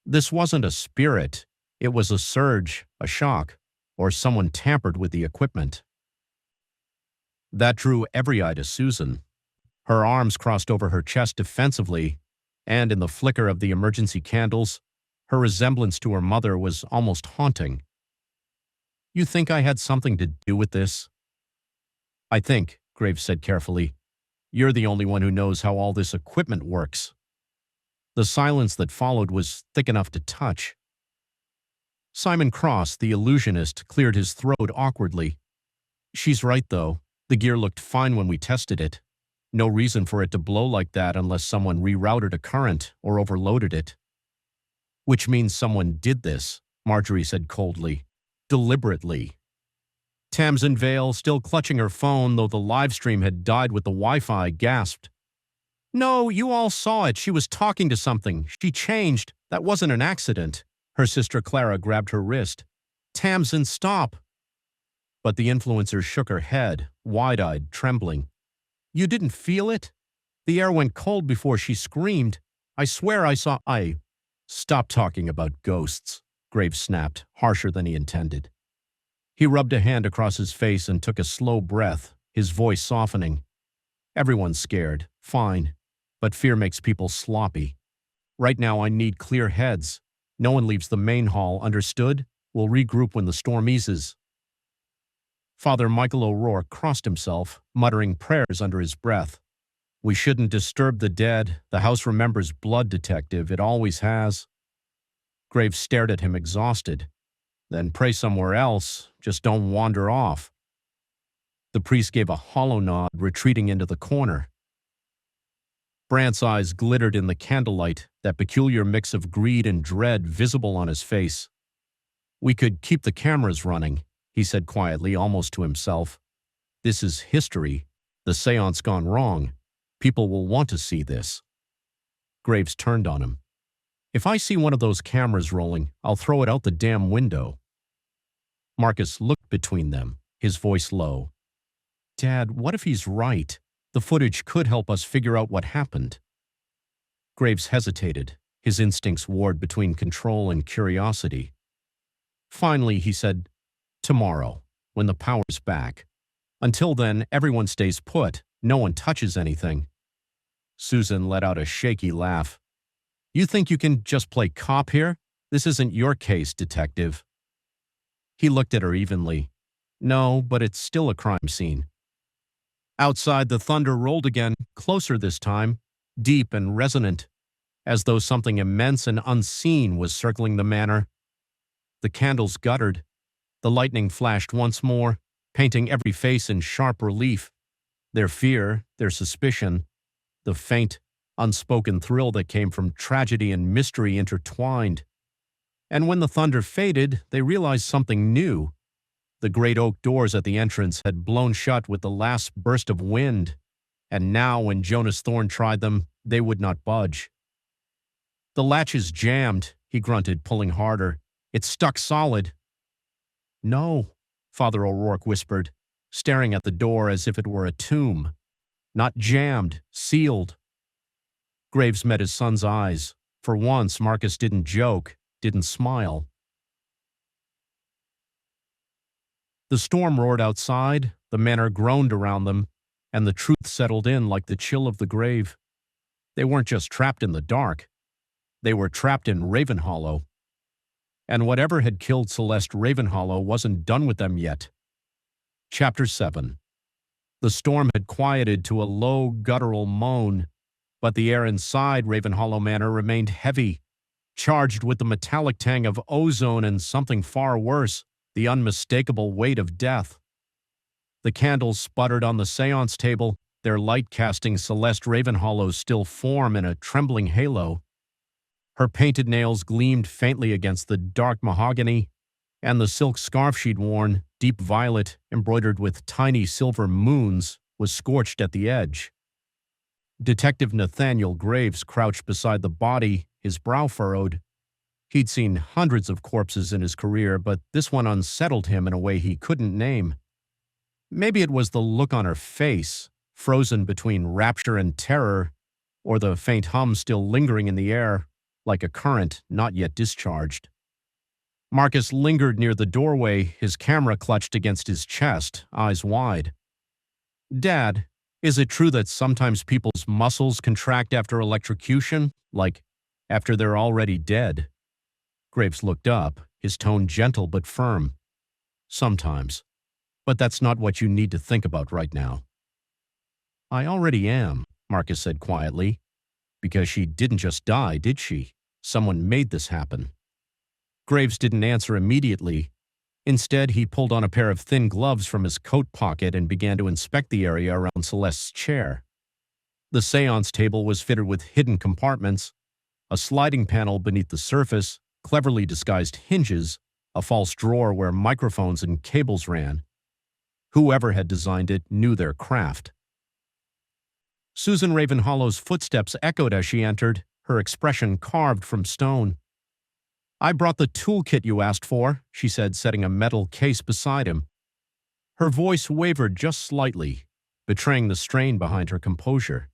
This wasn't a spirit. It was a surge, a shock, or someone tampered with the equipment. That drew every eye to Susan. Her arms crossed over her chest defensively, and in the flicker of the emergency candles, her resemblance to her mother was almost haunting. You think I had something to do with this? I think, Graves said carefully, you're the only one who knows how all this equipment works. The silence that followed was thick enough to touch. Simon Cross, the illusionist, cleared his throat awkwardly. She's right, though. The gear looked fine when we tested it. No reason for it to blow like that unless someone rerouted a current or overloaded it. Which means someone did this, Marjorie said coldly. Deliberately. Tamsin Vale, still clutching her phone though the live stream had died with the Wi-Fi, gasped. No, you all saw it. She was talking to something. She changed. That wasn't an accident. Her sister Clara grabbed her wrist. Tamsin, stop. But the influencer shook her head, wide-eyed, trembling. You didn't feel it? The air went cold before she screamed. I swear I saw… Stop talking about ghosts, Graves snapped, harsher than he intended. He rubbed a hand across his face and took a slow breath, his voice softening. Everyone's scared, fine, but fear makes people sloppy. Right now I need clear heads. No one leaves the main hall, understood? We'll regroup when the storm eases. Father Michael O'Rourke crossed himself, muttering prayers under his breath. We shouldn't disturb the dead. The house remembers blood, detective. It always has. Graves stared at him, exhausted. Then pray somewhere else. Just don't wander off. The priest gave a hollow nod, retreating into the corner. Brant's eyes glittered in the candlelight, that peculiar mix of greed and dread visible on his face. We could keep the cameras running, he said quietly, almost to himself. This is history. The séance gone wrong. People will want to see this. Graves turned on him. If I see one of those cameras rolling, I'll throw it out the damn window. Marcus looked between them, his voice low. Dad, what if he's right? The footage could help us figure out what happened. Graves hesitated, his instincts warred between control and curiosity. Finally, he said, tomorrow, when the power's back. Until then, everyone stays put. No one touches anything. Susan let out a shaky laugh. You think you can just play cop here? This isn't your case, detective. He looked at her evenly. No, but it's still a crime scene. Outside, the thunder rolled again, closer this time, deep and resonant, as though something immense and unseen was circling the manor. The candles guttered. The lightning flashed once more, painting every face in sharp relief. Their fear, their suspicion, the faint, unspoken thrill that came from tragedy and mystery intertwined. And when the thunder faded, they realized something new. The great oak doors at the entrance had blown shut with the last burst of wind, and now when Jonas Thorne tried them, they would not budge. The latch is jammed, he grunted, pulling harder. It's stuck solid. No, Father O'Rourke whispered, staring at the door as if it were a tomb. Not jammed, sealed. Graves met his son's eyes. For once, Marcus didn't joke, didn't smile. The storm roared outside, the manor groaned around them, and the truth settled in like the chill of the grave. They weren't just trapped in the dark. They were trapped in Ravenhollow. And whatever had killed Celeste Ravenhollow wasn't done with them yet. Chapter 7. The storm had quieted to a low, guttural moan, but the air inside Ravenhollow Manor remained heavy, charged with the metallic tang of ozone and something far worse, the unmistakable weight of death. The candles sputtered on the séance table, their light casting Celeste Ravenhollow's still form in a trembling halo. Her painted nails gleamed faintly against the dark mahogany, and the silk scarf she'd worn, deep violet, embroidered with tiny silver moons, was scorched at the edge. Detective Nathaniel Graves crouched beside the body, his brow furrowed. He'd seen hundreds of corpses in his career, but this one unsettled him in a way he couldn't name. Maybe it was the look on her face, frozen between rapture and terror, or the faint hum still lingering in the air, like a current not yet discharged. Marcus lingered near the doorway, his camera clutched against his chest, eyes wide. "Dad, is it true that sometimes people's muscles contract after electrocution, like after they're already dead?" Graves looked up, his tone gentle but firm. "Sometimes. But that's not what you need to think about right now." "I already am," Marcus said quietly. "Because she didn't just die, did she? Someone made this happen." Graves didn't answer immediately. Instead, he pulled on a pair of thin gloves from his coat pocket and began to inspect the area around Celeste's chair. The séance table was fitted with hidden compartments, a sliding panel beneath the surface, cleverly disguised hinges, a false drawer where microphones and cables ran. Whoever had designed it knew their craft. Susan Ravenhollow's footsteps echoed as she entered, her expression carved from stone. "I brought the toolkit you asked for," she said, setting a metal case beside him. Her voice wavered just slightly, betraying the strain behind her composure.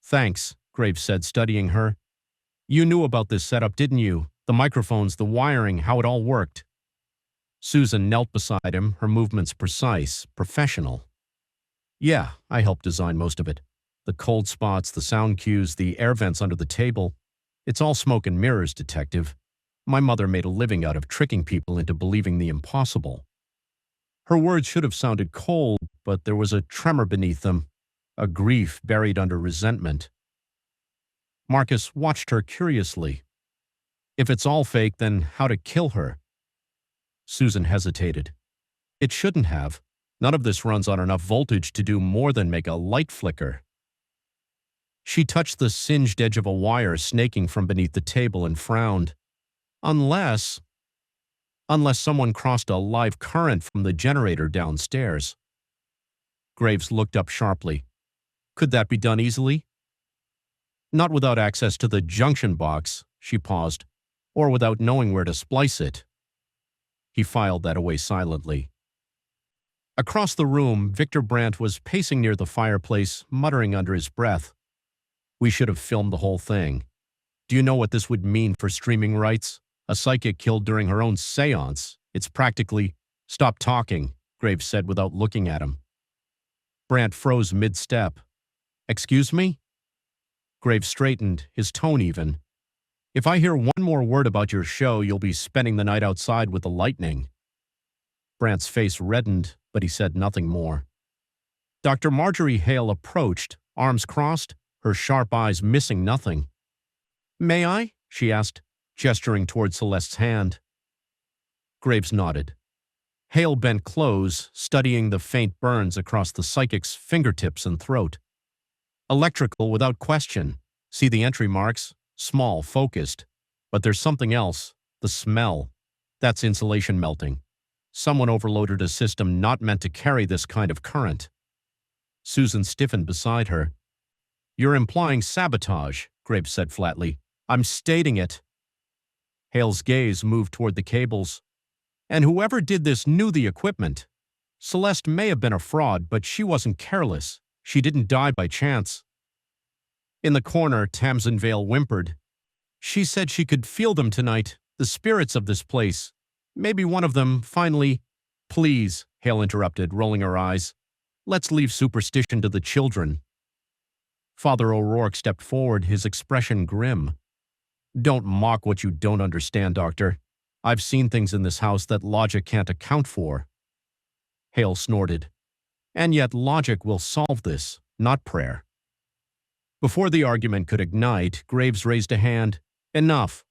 "Thanks," Graves said, studying her. "You knew about this setup, didn't you? The microphones, the wiring, how it all worked." Susan knelt beside him, her movements precise, professional. "Yeah, I helped design most of it. The cold spots, the sound cues, the air vents under the table. It's all smoke and mirrors, Detective. My mother made a living out of tricking people into believing the impossible." Her words should have sounded cold, but there was a tremor beneath them, a grief buried under resentment. Marcus watched her curiously. If it's all fake, then how to kill her? Susan hesitated. "It shouldn't have. None of this runs on enough voltage to do more than make a light flicker." She touched the singed edge of a wire snaking from beneath the table and frowned. Unless someone crossed a live current from the generator downstairs." Graves looked up sharply. "Could that be done easily?" "Not without access to the junction box," she paused, "or without knowing where to splice it." He filed that away silently. Across the room, Victor Brandt was pacing near the fireplace, muttering under his breath. "We should have filmed the whole thing. Do you know what this would mean for streaming rights? A psychic killed during her own séance. It's practically—" "Stop talking," Graves said without looking at him. Brandt froze mid-step. "Excuse me?" Graves straightened, his tone even. "If I hear one more word about your show, you'll be spending the night outside with the lightning." Brandt's face reddened, but he said nothing more. Dr. Marjorie Hale approached, arms crossed, her sharp eyes missing nothing. "May I?" she asked, gesturing toward Celeste's hand. Graves nodded. Hale bent close, studying the faint burns across the psychic's fingertips and throat. "Electrical without question. See the entry marks? Small, focused. But there's something else. The smell. That's insulation melting. Someone overloaded a system not meant to carry this kind of current." Susan stiffened beside her. "You're implying sabotage," Graves said flatly. "I'm stating it." Hale's gaze moved toward the cables. "And whoever did this knew the equipment. Celeste may have been a fraud, but she wasn't careless. She didn't die by chance." In the corner, Tamsin Vale whimpered. "She said she could feel them tonight, the spirits of this place. Maybe one of them finally—" "Please," Hale interrupted, rolling her eyes. "Let's leave superstition to the children." Father O'Rourke stepped forward, his expression grim. "Don't mock what you don't understand, Doctor. I've seen things in this house that logic can't account for." Hale snorted. "And yet logic will solve this, not prayer." Before the argument could ignite, Graves raised a hand. "Enough."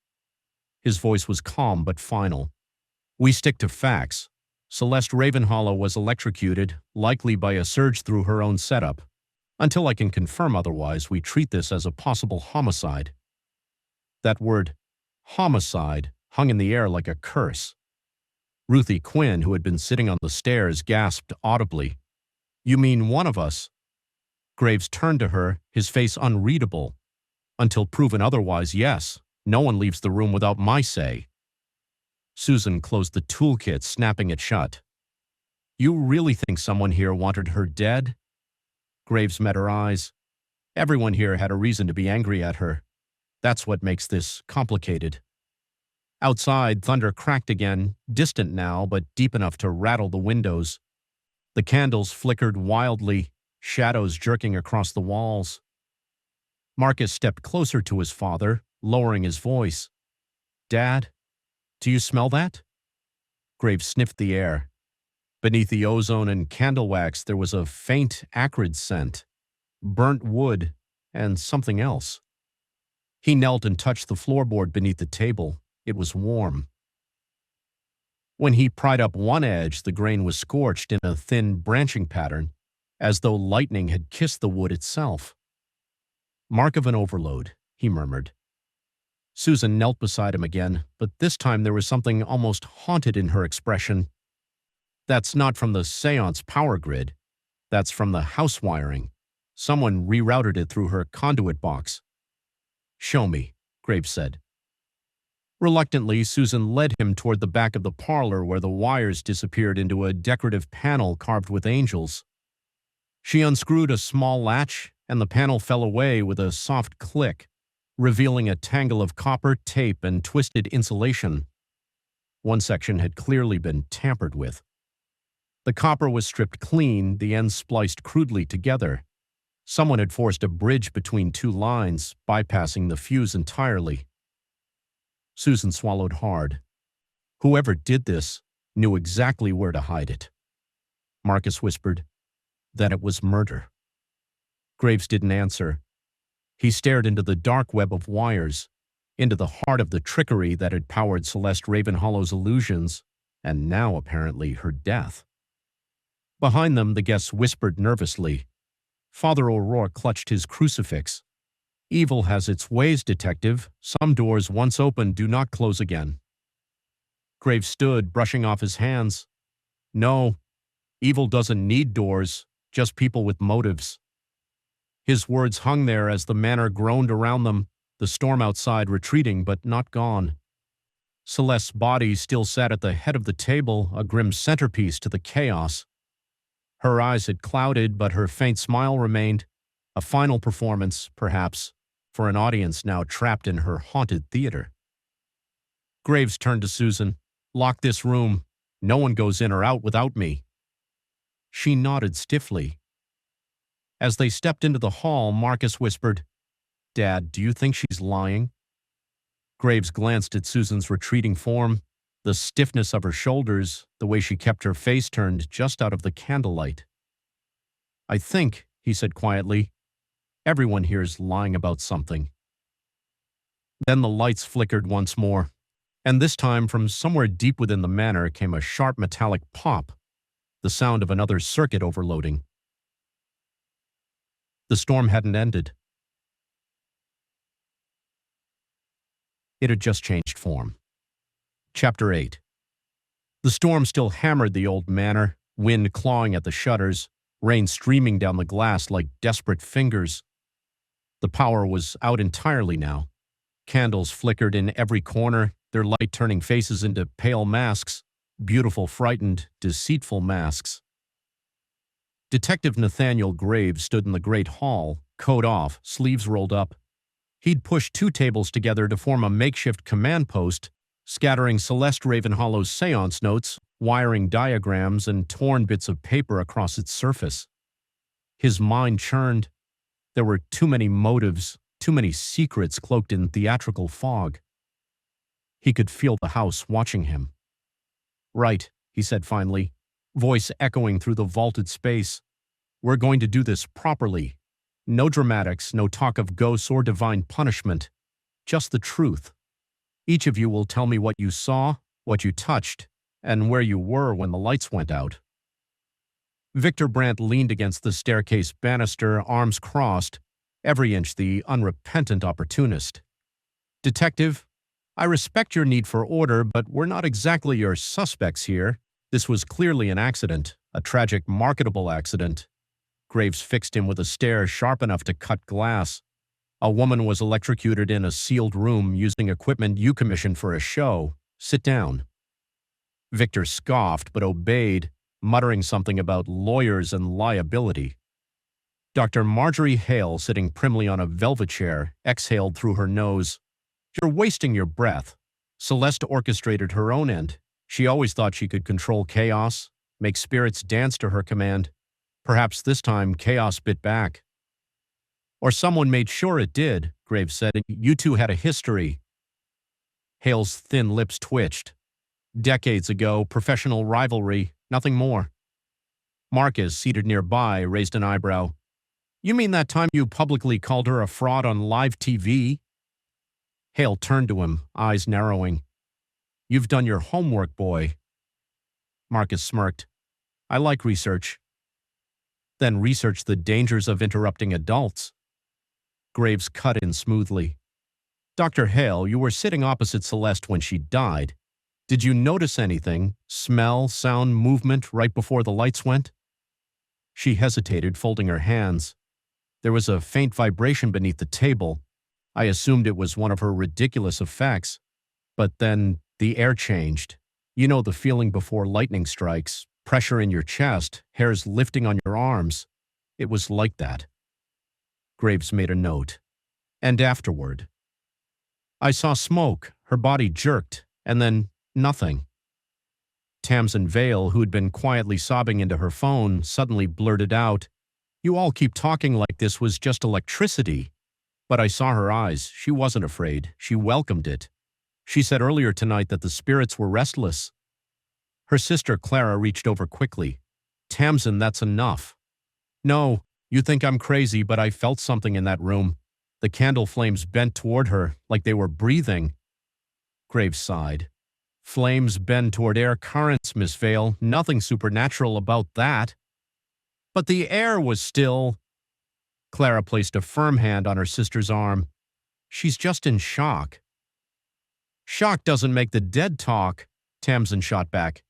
His voice was calm but final. "We stick to facts. Celeste Ravenhollow was electrocuted, likely by a surge through her own setup. Until I can confirm otherwise, we treat this as a possible homicide." That word, homicide, hung in the air like a curse. Ruthie Quinn, who had been sitting on the stairs, gasped audibly. "You mean one of us?" Graves turned to her, his face unreadable. "Until proven otherwise, yes. No one leaves the room without my say." Susan closed the toolkit, snapping it shut. "You really think someone here wanted her dead?" Graves met her eyes. "Everyone here had a reason to be angry at her. That's what makes this complicated." Outside, thunder cracked again, distant now, but deep enough to rattle the windows. The candles flickered wildly, shadows jerking across the walls. Marcus stepped closer to his father, lowering his voice. "Dad, do you smell that?" Graves sniffed the air. Beneath the ozone and candle wax, there was a faint, acrid scent. Burnt wood and something else. He knelt and touched the floorboard beneath the table. It was warm. When he pried up one edge, the grain was scorched in a thin branching pattern, as though lightning had kissed the wood itself. "Mark of an overload," he murmured. Susan knelt beside him again, but this time there was something almost haunted in her expression. "That's not from the séance power grid. That's from the house wiring. Someone rerouted it through her conduit box." "Show me," Graves said. Reluctantly, Susan led him toward the back of the parlor where the wires disappeared into a decorative panel carved with angels. She unscrewed a small latch, and the panel fell away with a soft click, revealing a tangle of copper, tape, and twisted insulation. One section had clearly been tampered with. The copper was stripped clean, the ends spliced crudely together. Someone had forced a bridge between two lines, bypassing the fuse entirely. Susan swallowed hard. Whoever did this knew exactly where to hide it. Marcus whispered that it was murder. Graves didn't answer. He stared into the dark web of wires, into the heart of the trickery that had powered Celeste Ravenhollow's illusions, and now, apparently, her death. Behind them, the guests whispered nervously. Father O'Rourke clutched his crucifix. "Evil has its ways, detective. Some doors once opened do not close again." Graves stood, brushing off his hands. "No, evil doesn't need doors, just people with motives." His words hung there as the manor groaned around them, the storm outside retreating but not gone. Celeste's body still sat at the head of the table, a grim centerpiece to the chaos. Her eyes had clouded, but her faint smile remained, a final performance, perhaps, for an audience now trapped in her haunted theater. Graves turned to Susan. "Lock this room. No one goes in or out without me." She nodded stiffly. As they stepped into the hall, Marcus whispered, "Dad, do you think she's lying?" Graves glanced at Susan's retreating form, the stiffness of her shoulders, the way she kept her face turned just out of the candlelight. "I think," he said quietly, "everyone here is lying about something." Then the lights flickered once more, and this time from somewhere deep within the manor came a sharp metallic pop, the sound of another circuit overloading. The storm hadn't ended. It had just changed form. Chapter 8. The storm still hammered the old manor, wind clawing at the shutters, rain streaming down the glass like desperate fingers. The power was out entirely now. Candles flickered in every corner, their light turning faces into pale masks, beautiful, frightened, deceitful masks. Detective Nathaniel Graves stood in the great hall, coat off, sleeves rolled up. He'd pushed two tables together to form a makeshift command post, scattering Celeste Ravenhollow's séance notes, wiring diagrams, and torn bits of paper across its surface. His mind churned. There were too many motives, too many secrets cloaked in theatrical fog. He could feel the house watching him. "Right," he said finally, voice echoing through the vaulted space. "We're going to do this properly. No dramatics, no talk of ghosts or divine punishment. Just the truth. Each of you will tell me what you saw, what you touched, and where you were when the lights went out." Victor Brandt leaned against the staircase banister, arms crossed, every inch the unrepentant opportunist. Detective, I respect your need for order, but we're not exactly your suspects here. This was clearly an accident, a tragic, marketable accident. Graves fixed him with a stare sharp enough to cut glass. A woman was electrocuted in a sealed room using equipment you commissioned for a show. Sit down. Victor scoffed but obeyed, muttering something about lawyers and liability. Dr. Marjorie Hale, sitting primly on a velvet chair, exhaled through her nose. You're wasting your breath. Celeste orchestrated her own end. She always thought she could control chaos, make spirits dance to her command. Perhaps this time chaos bit back. Or someone made sure it did, Graves said, and you two had a history. Hale's thin lips twitched. Decades ago, professional rivalry, nothing more. Marcus, seated nearby, raised an eyebrow. You mean that time you publicly called her a fraud on live TV? Hale turned to him, eyes narrowing. You've done your homework, boy. Marcus smirked. I like research. Then research the dangers of interrupting adults. Graves cut in smoothly. Dr. Hale, you were sitting opposite Celeste when she died. Did you notice anything, smell, sound, movement, right before the lights went? She hesitated, folding her hands. There was a faint vibration beneath the table. I assumed it was one of her ridiculous effects. But then the air changed. You know the feeling before lightning strikes, pressure in your chest, hairs lifting on your arms. It was like that. Graves made a note. And afterward. I saw smoke, her body jerked, and then nothing. Tamsin Vale, who'd been quietly sobbing into her phone, suddenly blurted out, You all keep talking like this was just electricity. But I saw her eyes. She wasn't afraid. She welcomed it. She said earlier tonight that the spirits were restless. Her sister Clara reached over quickly. Tamsin, that's enough. No, you think I'm crazy, but I felt something in that room. The candle flames bent toward her, like they were breathing. Graves sighed. Flames bend toward air currents, Miss Vale. Nothing supernatural about that. But the air was still. Clara placed a firm hand on her sister's arm. She's just in shock. Shock doesn't make the dead talk, Tamsin shot back.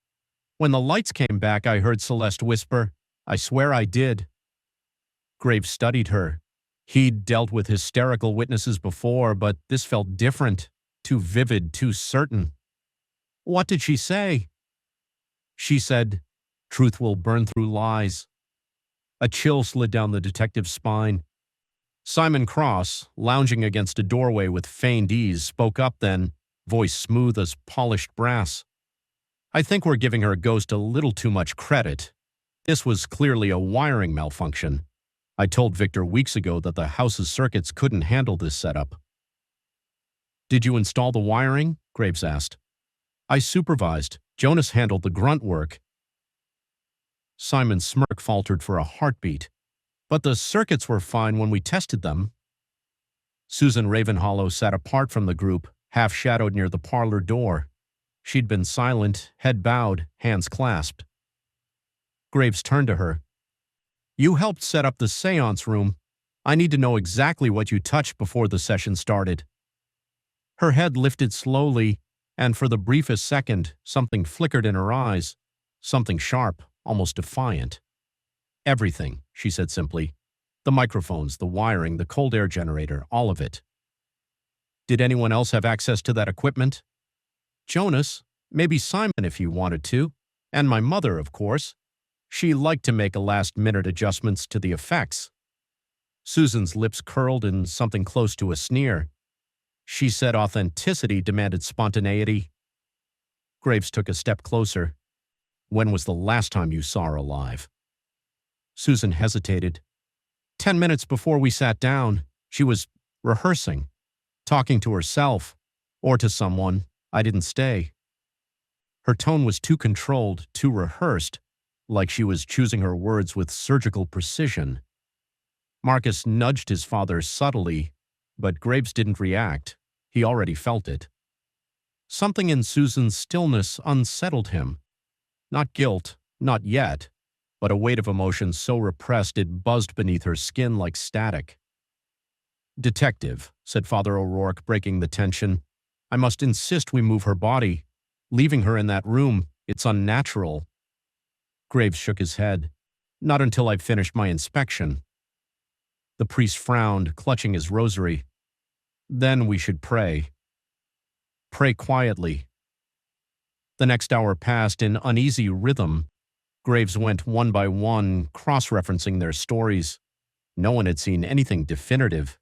When the lights came back, I heard Celeste whisper, I swear I did. Graves studied her. He'd dealt with hysterical witnesses before, but this felt different, too vivid, too certain. What did she say? She said, Truth will burn through lies. A chill slid down the detective's spine. Simon Cross, lounging against a doorway with feigned ease, spoke up then, voice smooth as polished brass. I think we're giving her ghost a little too much credit. This was clearly a wiring malfunction. I told Victor weeks ago that the house's circuits couldn't handle this setup. Did you install the wiring? Graves asked. I supervised. Jonas handled the grunt work. Simon's smirk faltered for a heartbeat. But the circuits were fine when we tested them. Susan Ravenhollow sat apart from the group, half-shadowed near the parlor door. She'd been silent, head bowed, hands clasped. Graves turned to her. You helped set up the séance room. I need to know exactly what you touched before the session started. Her head lifted slowly, and for the briefest second, something flickered in her eyes. Something sharp, almost defiant. Everything, she said simply. The microphones, the wiring, the cold air generator, all of it. Did anyone else have access to that equipment? Jonas, maybe Simon if he wanted to, and my mother, of course. She liked to make last-minute adjustments to the effects. Susan's lips curled in something close to a sneer. She said authenticity demanded spontaneity. Graves took a step closer. When was the last time you saw her alive? Susan hesitated. 10 minutes before we sat down, she was rehearsing, talking to herself, or to someone. I didn't stay. Her tone was too controlled, too rehearsed, like she was choosing her words with surgical precision. Marcus nudged his father subtly, but Graves didn't react. He already felt it. Something in Susan's stillness unsettled him. Not guilt, not yet, but a weight of emotion so repressed it buzzed beneath her skin like static. "Detective," said Father O'Rourke, breaking the tension, "I must insist we move her body. Leaving her in that room, it's unnatural." Graves shook his head. "Not until I've finished my inspection." The priest frowned, clutching his rosary. "Then we should pray. Pray quietly." The next hour passed in uneasy rhythm. Graves went one by one, cross-referencing their stories. No one had seen anything definitive.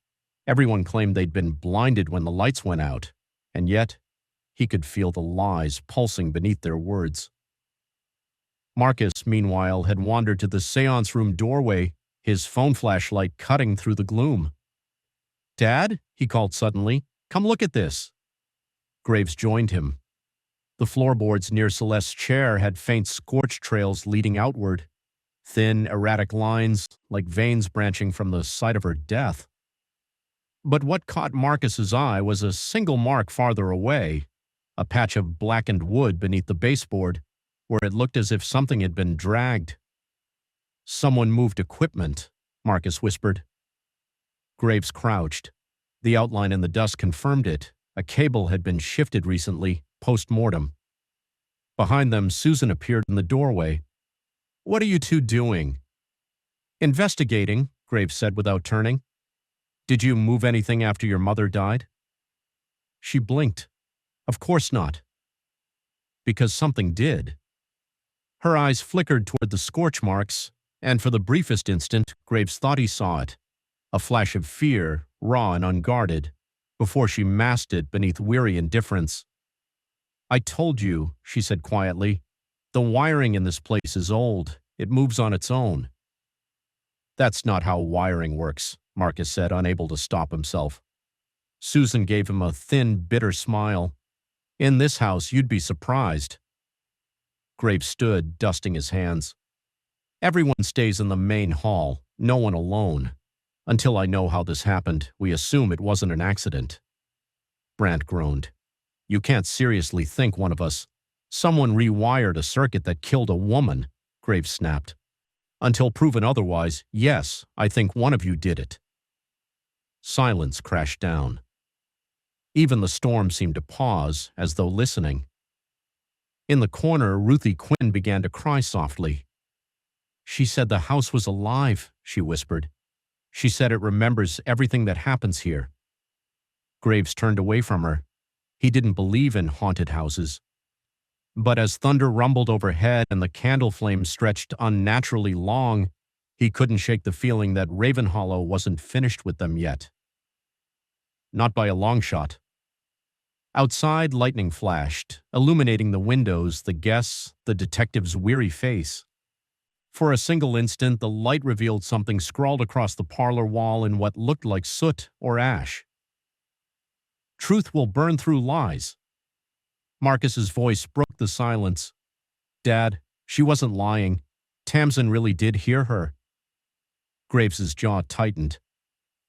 Everyone claimed they'd been blinded when the lights went out, and yet he could feel the lies pulsing beneath their words. Marcus, meanwhile, had wandered to the séance room doorway, his phone flashlight cutting through the gloom. "Dad," he called suddenly, "come look at this." Graves joined him. The floorboards near Celeste's chair had faint scorch trails leading outward, thin, erratic lines like veins branching from the site of her death. But what caught Marcus's eye was a single mark farther away, a patch of blackened wood beneath the baseboard, where it looked as if something had been dragged. "Someone moved equipment," Marcus whispered. Graves crouched. The outline in the dust confirmed it. A cable had been shifted recently, post-mortem. Behind them, Susan appeared in the doorway. "What are you two doing?" "Investigating," Graves said without turning. "Did you move anything after your mother died?" She blinked. "Of course not." "Because something did." Her eyes flickered toward the scorch marks, and for the briefest instant, Graves thought he saw it. A flash of fear, raw and unguarded, before she masked it beneath weary indifference. "I told you," she said quietly. "The wiring in this place is old. It moves on its own." "That's not how wiring works," Marcus said, unable to stop himself. Susan gave him a thin, bitter smile. "In this house, you'd be surprised." Graves stood, dusting his hands. "Everyone stays in the main hall, no one alone. Until I know how this happened, we assume it wasn't an accident." Brandt groaned. "You can't seriously think one of us—" "Someone rewired a circuit that killed a woman," Graves snapped. "Until proven otherwise, yes, I think one of you did it." Silence crashed down. Even the storm seemed to pause, as though listening. In the corner, Ruthie Quinn began to cry softly. "She said the house was alive," she whispered. "She said it remembers everything that happens here." Graves turned away from her. He didn't believe in haunted houses. But as thunder rumbled overhead and the candle flame stretched unnaturally long, he couldn't shake the feeling that Ravenhollow wasn't finished with them yet. Not by a long shot. Outside, lightning flashed, illuminating the windows, the guests, the detective's weary face. For a single instant, the light revealed something scrawled across the parlor wall in what looked like soot or ash. "Truth will burn through lies." Marcus's voice broke the silence. "Dad, she wasn't lying. Tamsin really did hear her." Graves's jaw tightened.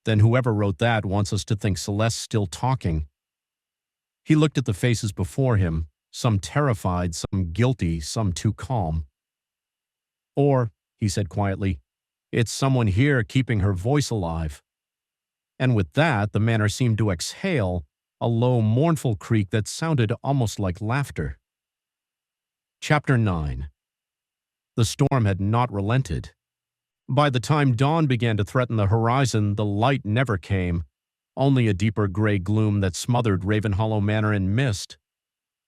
"Then whoever wrote that wants us to think Celeste's still talking." He looked at the faces before him, some terrified, some guilty, some too calm. "Or," he said quietly, "it's someone here keeping her voice alive." And with that, the manor seemed to exhale, a low, mournful creak that sounded almost like laughter. Chapter 9. The storm had not relented. By the time dawn began to threaten the horizon, the light never came, only a deeper gray gloom that smothered Ravenhollow Manor in mist.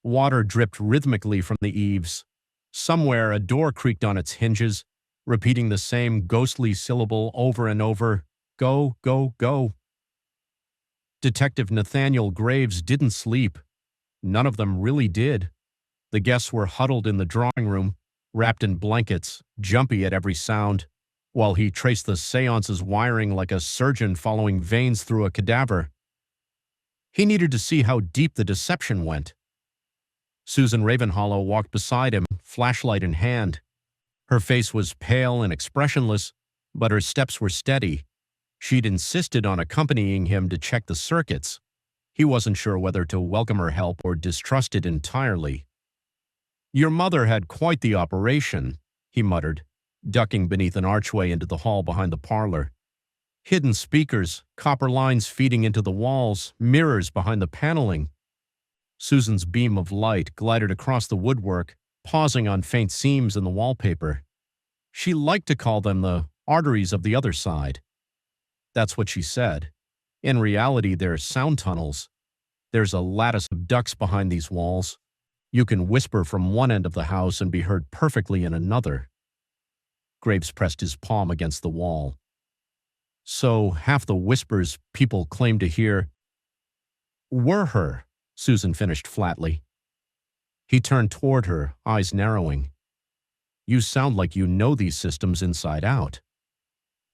Water dripped rhythmically from the eaves. Somewhere a door creaked on its hinges, repeating the same ghostly syllable over and over, "Go, go, go." Detective Nathaniel Graves didn't sleep. None of them really did. The guests were huddled in the drawing room, wrapped in blankets, jumpy at every sound, while he traced the séance's wiring like a surgeon following veins through a cadaver. He needed to see how deep the deception went. Susan Ravenhollow walked beside him, flashlight in hand. Her face was pale and expressionless, but her steps were steady. She'd insisted on accompanying him to check the circuits. He wasn't sure whether to welcome her help or distrust it entirely. "Your mother had quite the operation," he muttered, ducking beneath an archway into the hall behind the parlor. Hidden speakers, copper lines feeding into the walls, mirrors behind the paneling. Susan's beam of light glided across the woodwork, pausing on faint seams in the wallpaper. She liked to call them the arteries of the other side. That's what she said. In reality, they're sound tunnels. There's a lattice of ducts behind these walls. You can whisper from one end of the house and be heard perfectly in another. Graves pressed his palm against the wall. So half the whispers people claim to hear were her, Susan finished flatly. He turned toward her, eyes narrowing. You sound like you know these systems inside out.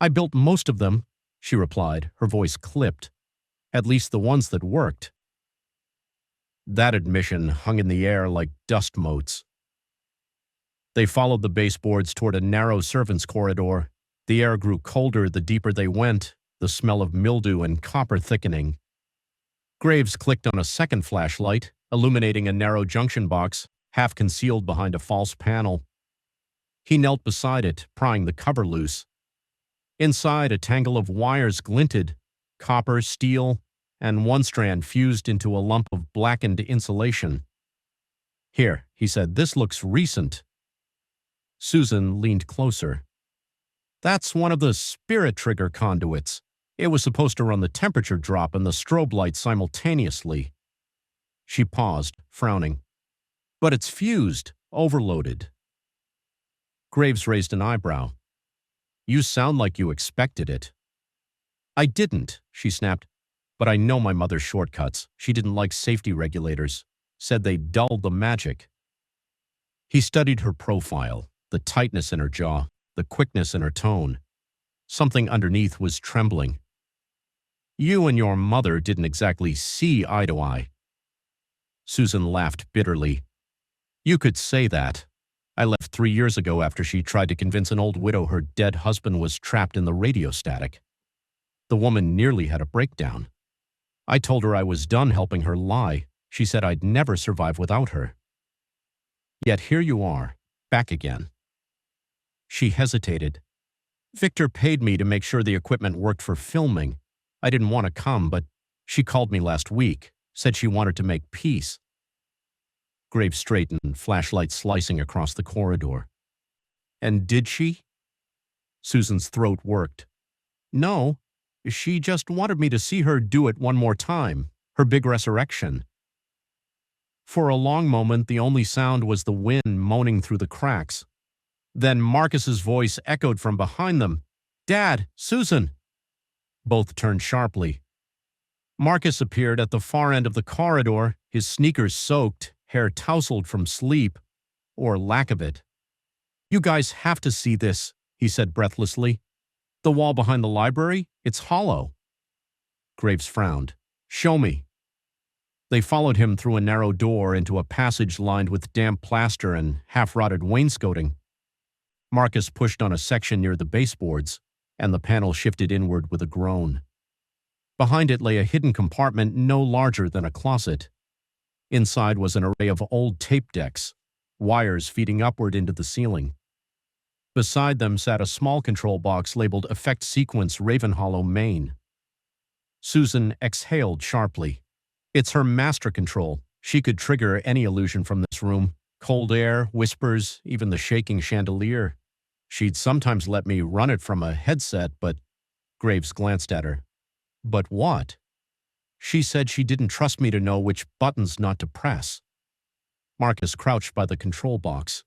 I built most of them, she replied, her voice clipped. At least the ones that worked. That admission hung in the air like dust motes. They followed the baseboards toward a narrow servants' corridor. The air grew colder the deeper they went, the smell of mildew and copper thickening. Graves clicked on a second flashlight, illuminating a narrow junction box, half concealed behind a false panel. He knelt beside it, prying the cover loose. Inside, a tangle of wires glinted, copper, steel, and one strand fused into a lump of blackened insulation. Here, he said, this looks recent. Susan leaned closer. That's one of the spirit trigger conduits. It was supposed to run the temperature drop and the strobe light simultaneously. She paused, frowning. But it's fused, overloaded. Graves raised an eyebrow. You sound like you expected it. I didn't, she snapped. But I know my mother's shortcuts. She didn't like safety regulators. Said they dulled the magic. He studied her profile, the tightness in her jaw, the quickness in her tone. Something underneath was trembling. You and your mother didn't exactly see eye to eye. Susan laughed bitterly. You could say that. I left 3 years ago after she tried to convince an old widow her dead husband was trapped in the radio static. The woman nearly had a breakdown. I told her I was done helping her lie. She said I'd never survive without her. Yet here you are, back again. She hesitated. Victor paid me to make sure the equipment worked for filming. I didn't want to come, but she called me last week, said she wanted to make peace. Graves straightened, flashlight slicing across the corridor. And did she? Susan's throat worked. No, she just wanted me to see her do it one more time, her big resurrection. For a long moment, the only sound was the wind moaning through the cracks. Then Marcus's voice echoed from behind them. Dad, Susan! Both turned sharply. Marcus appeared at the far end of the corridor, his sneakers soaked, hair tousled from sleep, or lack of it. You guys have to see this, he said breathlessly. The wall behind the library, it's hollow. Graves frowned. Show me. They followed him through a narrow door into a passage lined with damp plaster and half-rotted wainscoting. Marcus pushed on a section near the baseboards, and the panel shifted inward with a groan. Behind it lay a hidden compartment no larger than a closet. Inside was an array of old tape decks, wires feeding upward into the ceiling. Beside them sat a small control box labeled Effect Sequence Ravenhollow Main. Susan exhaled sharply. It's her master control. She could trigger any illusion from this room. Cold air, whispers, even the shaking chandelier. She'd sometimes let me run it from a headset, but Graves glanced at her. But what? She said she didn't trust me to know which buttons not to press. Marcus crouched by the control box.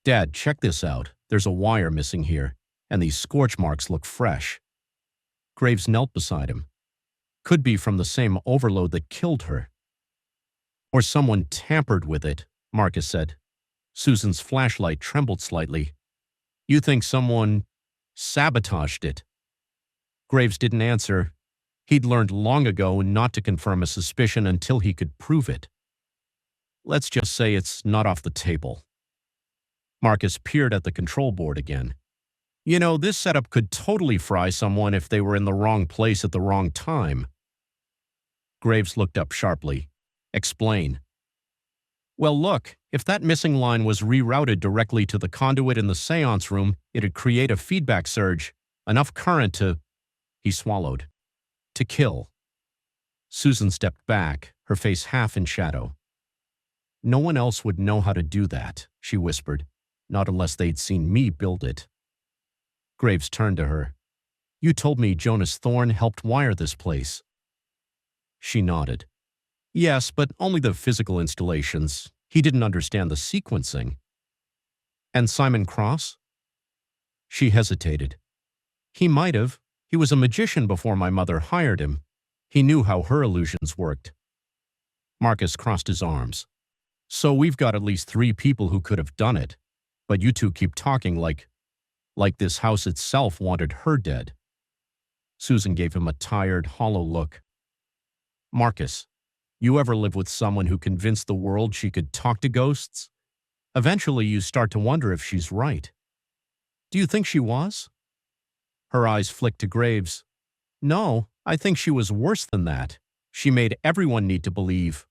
Dad, check this out. There's a wire missing here, and these scorch marks look fresh. Graves knelt beside him. Could be from the same overload that killed her. Or someone tampered with it, Marcus said. Susan's flashlight trembled slightly. You think someone sabotaged it? Graves didn't answer. He'd learned long ago not to confirm a suspicion until he could prove it. Let's just say it's not off the table. Marcus peered at the control board again. You know, this setup could totally fry someone if they were in the wrong place at the wrong time. Graves looked up sharply. Explain. Well, look, if that missing line was rerouted directly to the conduit in the séance room, it'd create a feedback surge, enough current to... He swallowed. To kill. Susan stepped back, her face half in shadow. No one else would know how to do that, she whispered, not unless they'd seen me build it. Graves turned to her. You told me Jonas Thorne helped wire this place. She nodded. Yes, but only the physical installations. He didn't understand the sequencing. And Simon Cross? She hesitated. He might have. He was a magician before my mother hired him. He knew how her illusions worked. Marcus crossed his arms. So we've got at least 3 people who could have done it. But you two keep talking like this house itself wanted her dead. Susan gave him a tired, hollow look. Marcus, you ever live with someone who convinced the world she could talk to ghosts? Eventually you start to wonder if she's right. Do you think she was? Her eyes flicked to Graves. No, I think she was worse than that. She made everyone need to believe.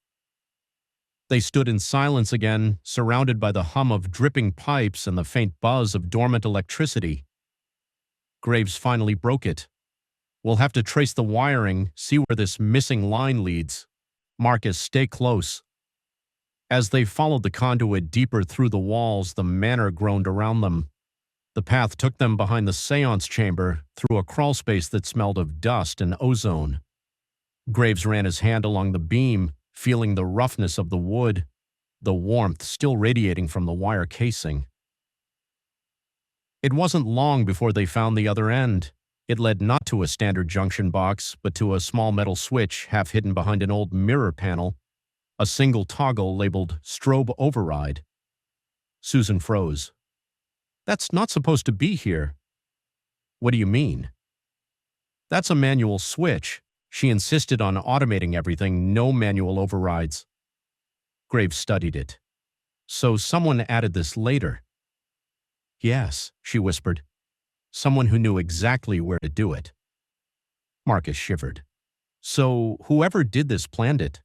They stood in silence again, surrounded by the hum of dripping pipes and the faint buzz of dormant electricity. Graves finally broke it. We'll have to trace the wiring, see where this missing line leads. Marcus, stay close. As they followed the conduit deeper through the walls, the manor groaned around them. The path took them behind the séance chamber, through a crawlspace that smelled of dust and ozone. Graves ran his hand along the beam, feeling the roughness of the wood, the warmth still radiating from the wire casing. It wasn't long before they found the other end. It led not to a standard junction box, but to a small metal switch half hidden behind an old mirror panel, a single toggle labeled Strobe Override. Susan froze. That's not supposed to be here. What do you mean? That's a manual switch. She insisted on automating everything, no manual overrides. Graves studied it. So someone added this later. Yes, she whispered. Someone who knew exactly where to do it. Marcus shivered. So whoever did this planned it?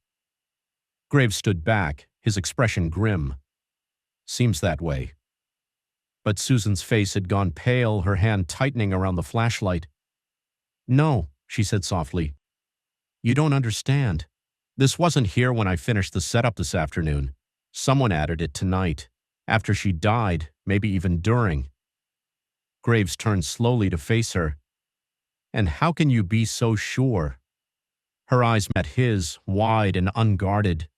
Graves stood back, his expression grim. Seems that way. But Susan's face had gone pale, her hand tightening around the flashlight. No, she said softly. You don't understand. This wasn't here when I finished the setup this afternoon. Someone added it tonight, after she died, maybe even during. Graves turned slowly to face her. And how can you be so sure? Her eyes met his, wide and unguarded.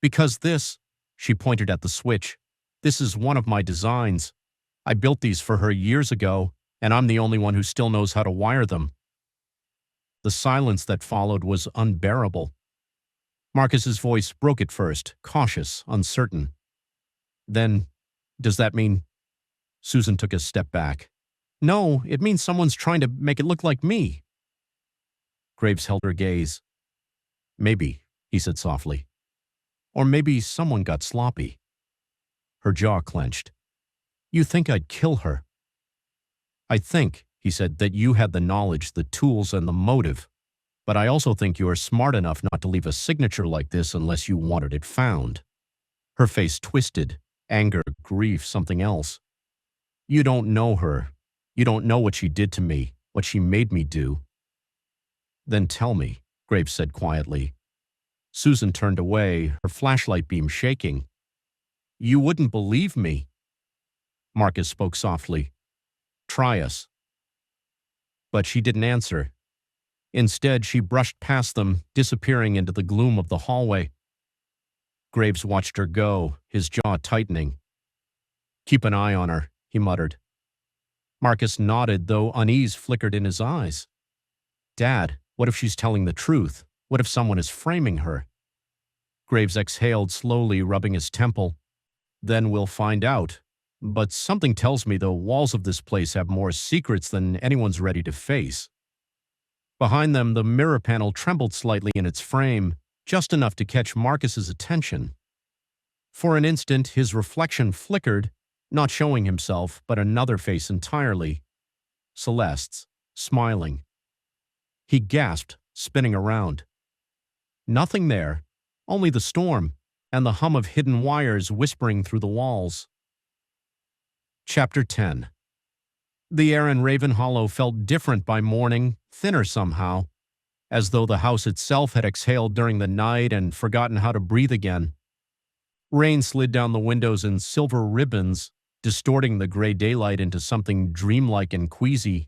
Because this, she pointed at the switch, this is one of my designs. I built these for her years ago, and I'm the only one who still knows how to wire them. The silence that followed was unbearable. Marcus's voice broke at first, cautious, uncertain. Then, does that mean... Susan took a step back. No, it means someone's trying to make it look like me. Graves held her gaze. Maybe, he said softly. Or maybe someone got sloppy. Her jaw clenched. You think I'd kill her? I think, he said, that you had the knowledge, the tools, and the motive. But I also think you are smart enough not to leave a signature like this unless you wanted it found. Her face twisted. Anger, grief, something else. You don't know her. You don't know what she did to me, what she made me do. Then tell me, Graves said quietly. Susan turned away, her flashlight beam shaking. You wouldn't believe me. Marcus spoke softly. Try us. But she didn't answer. Instead, she brushed past them, disappearing into the gloom of the hallway. Graves watched her go, his jaw tightening. Keep an eye on her, he muttered. Marcus nodded, though unease flickered in his eyes. Dad, what if she's telling the truth? What if someone is framing her? Graves exhaled slowly, rubbing his temple. Then we'll find out. But something tells me the walls of this place have more secrets than anyone's ready to face. Behind them, the mirror panel trembled slightly in its frame, just enough to catch Marcus's attention. For an instant, his reflection flickered, not showing himself, but another face entirely. Celeste's, smiling. He gasped, spinning around. Nothing there, only the storm, and the hum of hidden wires whispering through the walls. Chapter 10. The air in Ravenhollow felt different by morning, thinner somehow, as though the house itself had exhaled during the night and forgotten how to breathe again. Rain slid down the windows in silver ribbons, distorting the gray daylight into something dreamlike and queasy.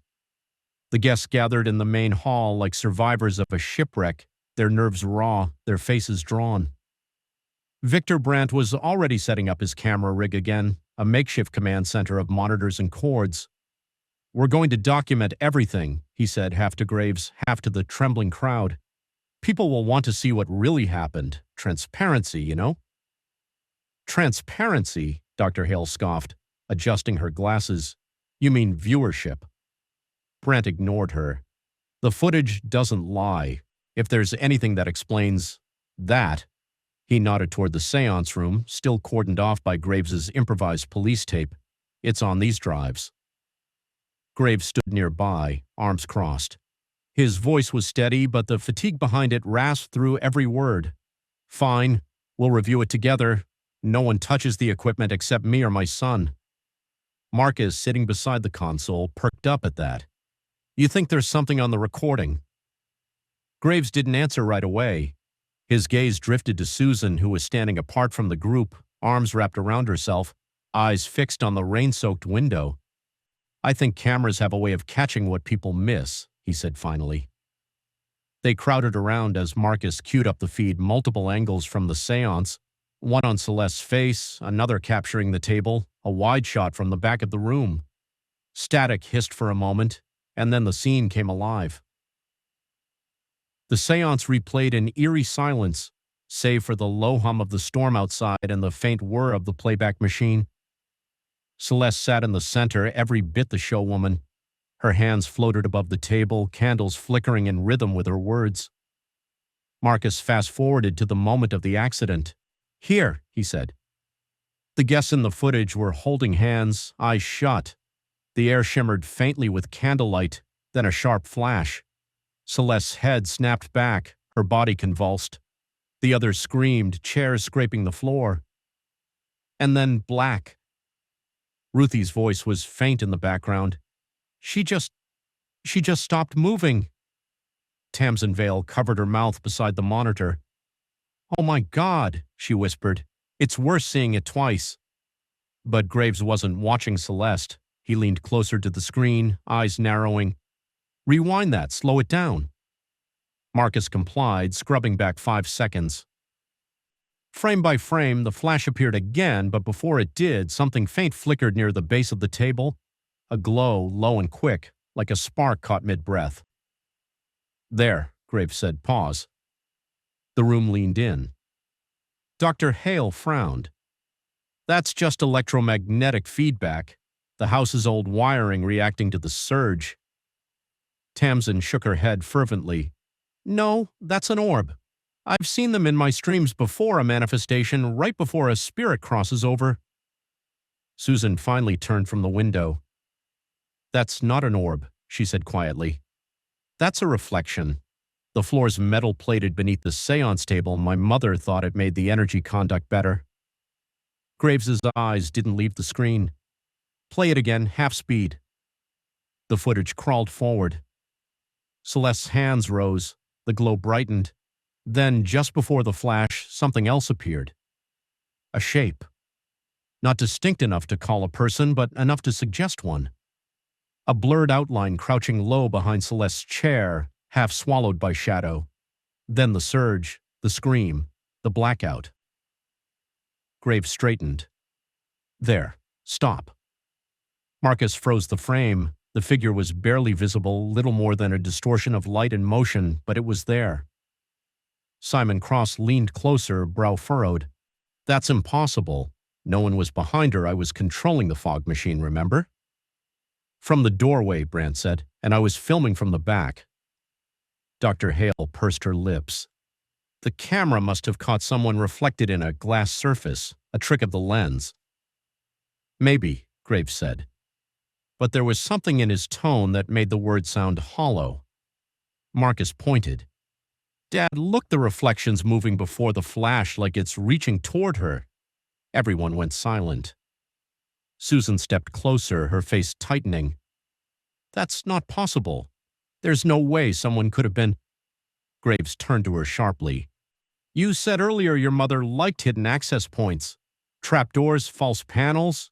The guests gathered in the main hall like survivors of a shipwreck, their nerves raw, their faces drawn. Victor Brandt was already setting up his camera rig again, a makeshift command center of monitors and cords. "We're going to document everything," he said, half to Graves, half to the trembling crowd. "People will want to see what really happened. Transparency, you know?" "Transparency?" Dr. Hale scoffed, adjusting her glasses. "You mean viewership." Brandt ignored her. "The footage doesn't lie. If there's anything that explains that," he nodded toward the séance room, still cordoned off by Graves's improvised police tape, "it's on these drives." Graves stood nearby, arms crossed. His voice was steady, but the fatigue behind it rasped through every word. "Fine. We'll review it together. No one touches the equipment except me or my son." Marcus, sitting beside the console, perked up at that. "You think there's something on the recording?" Graves didn't answer right away. His gaze drifted to Susan, who was standing apart from the group, arms wrapped around herself, eyes fixed on the rain-soaked window. "I think cameras have a way of catching what people miss," he said finally. They crowded around as Marcus queued up the feed multiple angles from the séance, one on Celeste's face, another capturing the table, a wide shot from the back of the room. Static hissed for a moment, and then the scene came alive. The séance replayed in eerie silence, save for the low hum of the storm outside and the faint whir of the playback machine. Celeste sat in the center, every bit the showwoman. Her hands floated above the table, candles flickering in rhythm with her words. Marcus fast-forwarded to the moment of the accident. "Here," he said. The guests in the footage were holding hands, eyes shut. The air shimmered faintly with candlelight, then a sharp flash. Celeste's head snapped back, her body convulsed. The others screamed, chairs scraping the floor. And then black. Ruthie's voice was faint in the background. She just stopped moving." Tamsin Vale covered her mouth beside the monitor. "Oh my God," she whispered. "It's worse seeing it twice." But Graves wasn't watching Celeste. He leaned closer to the screen, eyes narrowing. "Rewind that, slow it down." Marcus complied, scrubbing back 5 seconds. Frame by frame, the flash appeared again, but before it did, something faint flickered near the base of the table, a glow, low and quick, like a spark caught mid-breath. "There," Graves said, "pause." The room leaned in. Dr. Hale frowned. "That's just electromagnetic feedback, the house's old wiring reacting to the surge." Tamsin shook her head fervently. "No, that's an orb. I've seen them in my streams before, a manifestation right before a spirit crosses over." Susan finally turned from the window. "That's not an orb," she said quietly. "That's a reflection. The floor's metal-plated beneath the séance table. My mother thought it made the energy conduct better." Graves's eyes didn't leave the screen. "Play it again, half speed." The footage crawled forward. Celeste's hands rose. The glow brightened. Then, just before the flash, something else appeared. A shape. Not distinct enough to call a person, but enough to suggest one. A blurred outline crouching low behind Celeste's chair, half swallowed by shadow. Then the surge, the scream, the blackout. Graves straightened. "There. Stop." Marcus froze the frame. The figure was barely visible, little more than a distortion of light and motion, but it was there. Simon Cross leaned closer, brow furrowed. "That's impossible. No one was behind her. I was controlling the fog machine, remember?" "From the doorway," Brandt said, "and I was filming from the back." Dr. Hale pursed her lips. "The camera must have caught someone reflected in a glass surface, a trick of the lens." "Maybe," Graves said. But there was something in his tone that made the word sound hollow. Marcus pointed. "Dad, look, the reflection's moving before the flash like it's reaching toward her." Everyone went silent. Susan stepped closer, her face tightening. That's not possible. There's no way someone could have been. Graves turned to her sharply. You said earlier your mother liked hidden access points. Trapdoors, false panels.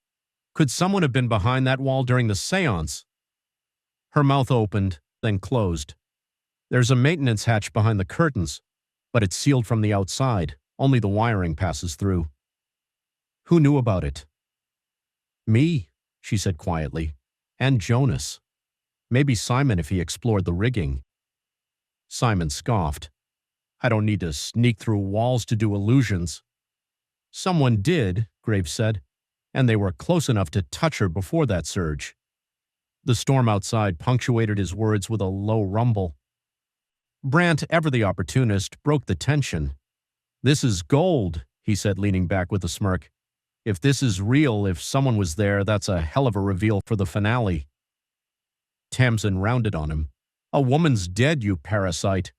Could someone have been behind that wall during the séance? Her mouth opened, then closed. There's a maintenance hatch behind the curtains, but it's sealed from the outside. Only the wiring passes through. Who knew about it? Me, she said quietly. And Jonas. Maybe Simon if he explored the rigging. Simon scoffed. I don't need to sneak through walls to do illusions. Someone did, Graves said, and they were close enough to touch her before that surge. The storm outside punctuated his words with a low rumble. Brant, ever the opportunist, broke the tension. This is gold, he said, leaning back with a smirk. If this is real, if someone was there, that's a hell of a reveal for the finale. Tamsin rounded on him. A woman's dead, you parasite.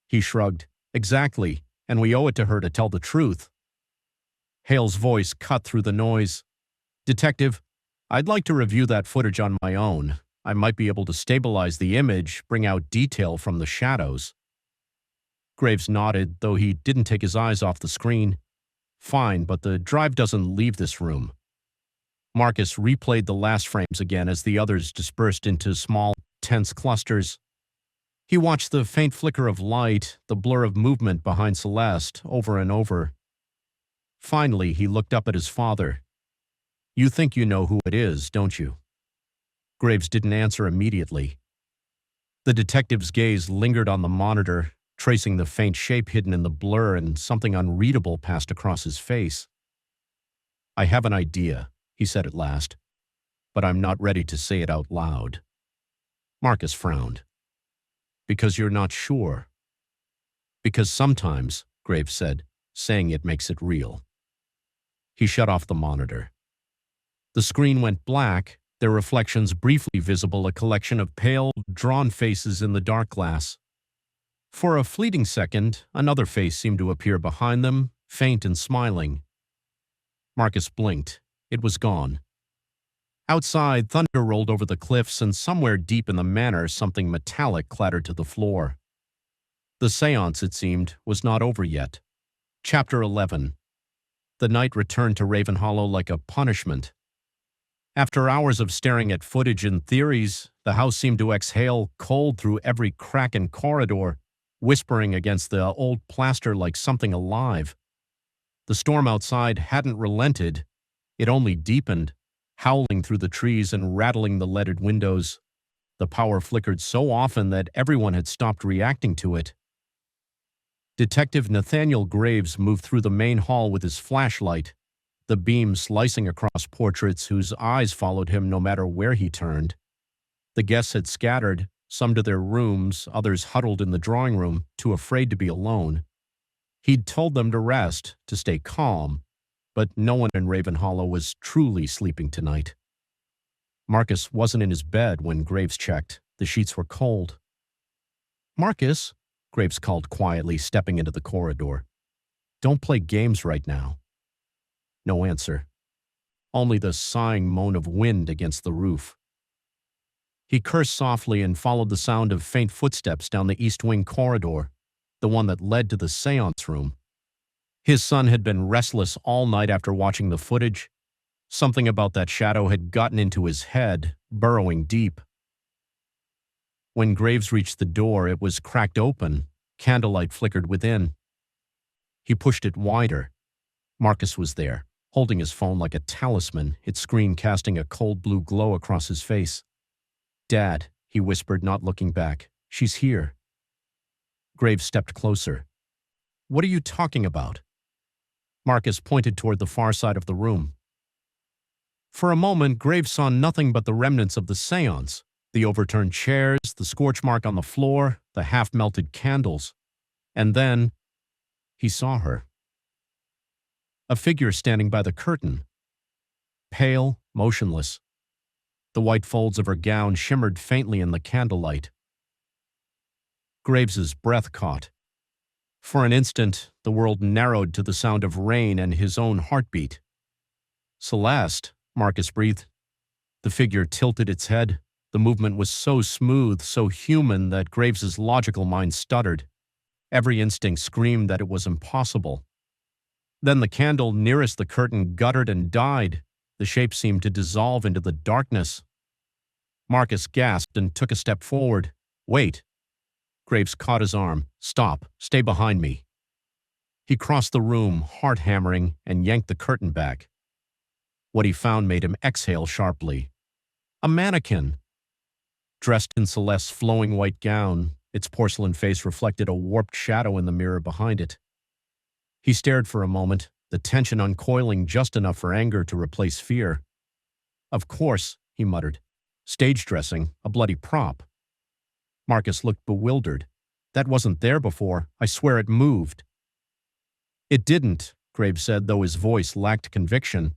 He shrugged. Exactly, and we owe it to her to tell the truth. Hale's voice cut through the noise. Detective, I'd like to review that footage on my own. I might be able to stabilize the image, bring out detail from the shadows. Graves nodded, though he didn't take his eyes off the screen. Fine, but the drive doesn't leave this room. Marcus replayed the last frames again as the others dispersed into small, tense clusters. He watched the faint flicker of light, the blur of movement behind Celeste, over and over. Finally, he looked up at his father. You think you know who it is, don't you? Graves didn't answer immediately. The detective's gaze lingered on the monitor, tracing the faint shape hidden in the blur, and something unreadable passed across his face. I have an idea, he said at last, but I'm not ready to say it out loud. Marcus frowned. Because you're not sure. Because sometimes, Graves said, saying it makes it real. He shut off the monitor. The screen went black, their reflections briefly visible, a collection of pale, drawn faces in the dark glass. For a fleeting second, another face seemed to appear behind them, faint and smiling. Marcus blinked. It was gone. Outside, thunder rolled over the cliffs, and somewhere deep in the manor, something metallic clattered to the floor. The séance, it seemed, was not over yet. Chapter 11. The night returned to Ravenhollow like a punishment. After hours of staring at footage and theories, the house seemed to exhale cold through every crack and corridor, whispering against the old plaster like something alive. The storm outside hadn't relented. It only deepened, howling through the trees and rattling the leaded windows. The power flickered so often that everyone had stopped reacting to it. Detective Nathaniel Graves moved through the main hall with his flashlight, the beam slicing across portraits whose eyes followed him no matter where he turned. The guests had scattered, some to their rooms, others huddled in the drawing room, too afraid to be alone. He'd told them to rest, to stay calm, but no one in Ravenhollow was truly sleeping tonight. Marcus wasn't in his bed when Graves checked. The sheets were cold. Marcus, Graves called quietly, stepping into the corridor. Don't play games right now. No answer. Only the sighing moan of wind against the roof. He cursed softly and followed the sound of faint footsteps down the east wing corridor, the one that led to the séance room. His son had been restless all night after watching the footage. Something about that shadow had gotten into his head, burrowing deep. When Graves reached the door, it was cracked open. Candlelight flickered within. He pushed it wider. Marcus was there, holding his phone like a talisman, its screen casting a cold blue glow across his face. Dad, he whispered, not looking back. She's here. Graves stepped closer. What are you talking about? Marcus pointed toward the far side of the room. For a moment, Graves saw nothing but the remnants of the séance. The overturned chairs, the scorch mark on the floor, the half-melted candles. And then, he saw her. A figure standing by the curtain. Pale, motionless. The white folds of her gown shimmered faintly in the candlelight. Graves's breath caught. For an instant, the world narrowed to the sound of rain and his own heartbeat. Celeste, Marcus breathed. The figure tilted its head. The movement was so smooth, so human, that Graves's logical mind stuttered. Every instinct screamed that it was impossible. Then the candle nearest the curtain guttered and died. The shape seemed to dissolve into the darkness. Marcus gasped and took a step forward. "Wait." Graves caught his arm. "Stop. Stay behind me." He crossed the room, heart hammering, and yanked the curtain back. What he found made him exhale sharply. A mannequin! Dressed in Celeste's flowing white gown, its porcelain face reflected a warped shadow in the mirror behind it. He stared for a moment, the tension uncoiling just enough for anger to replace fear. "Of course," he muttered. "Stage dressing, a bloody prop." Marcus looked bewildered. "That wasn't there before. I swear it moved." "It didn't," Graves said, though his voice lacked conviction.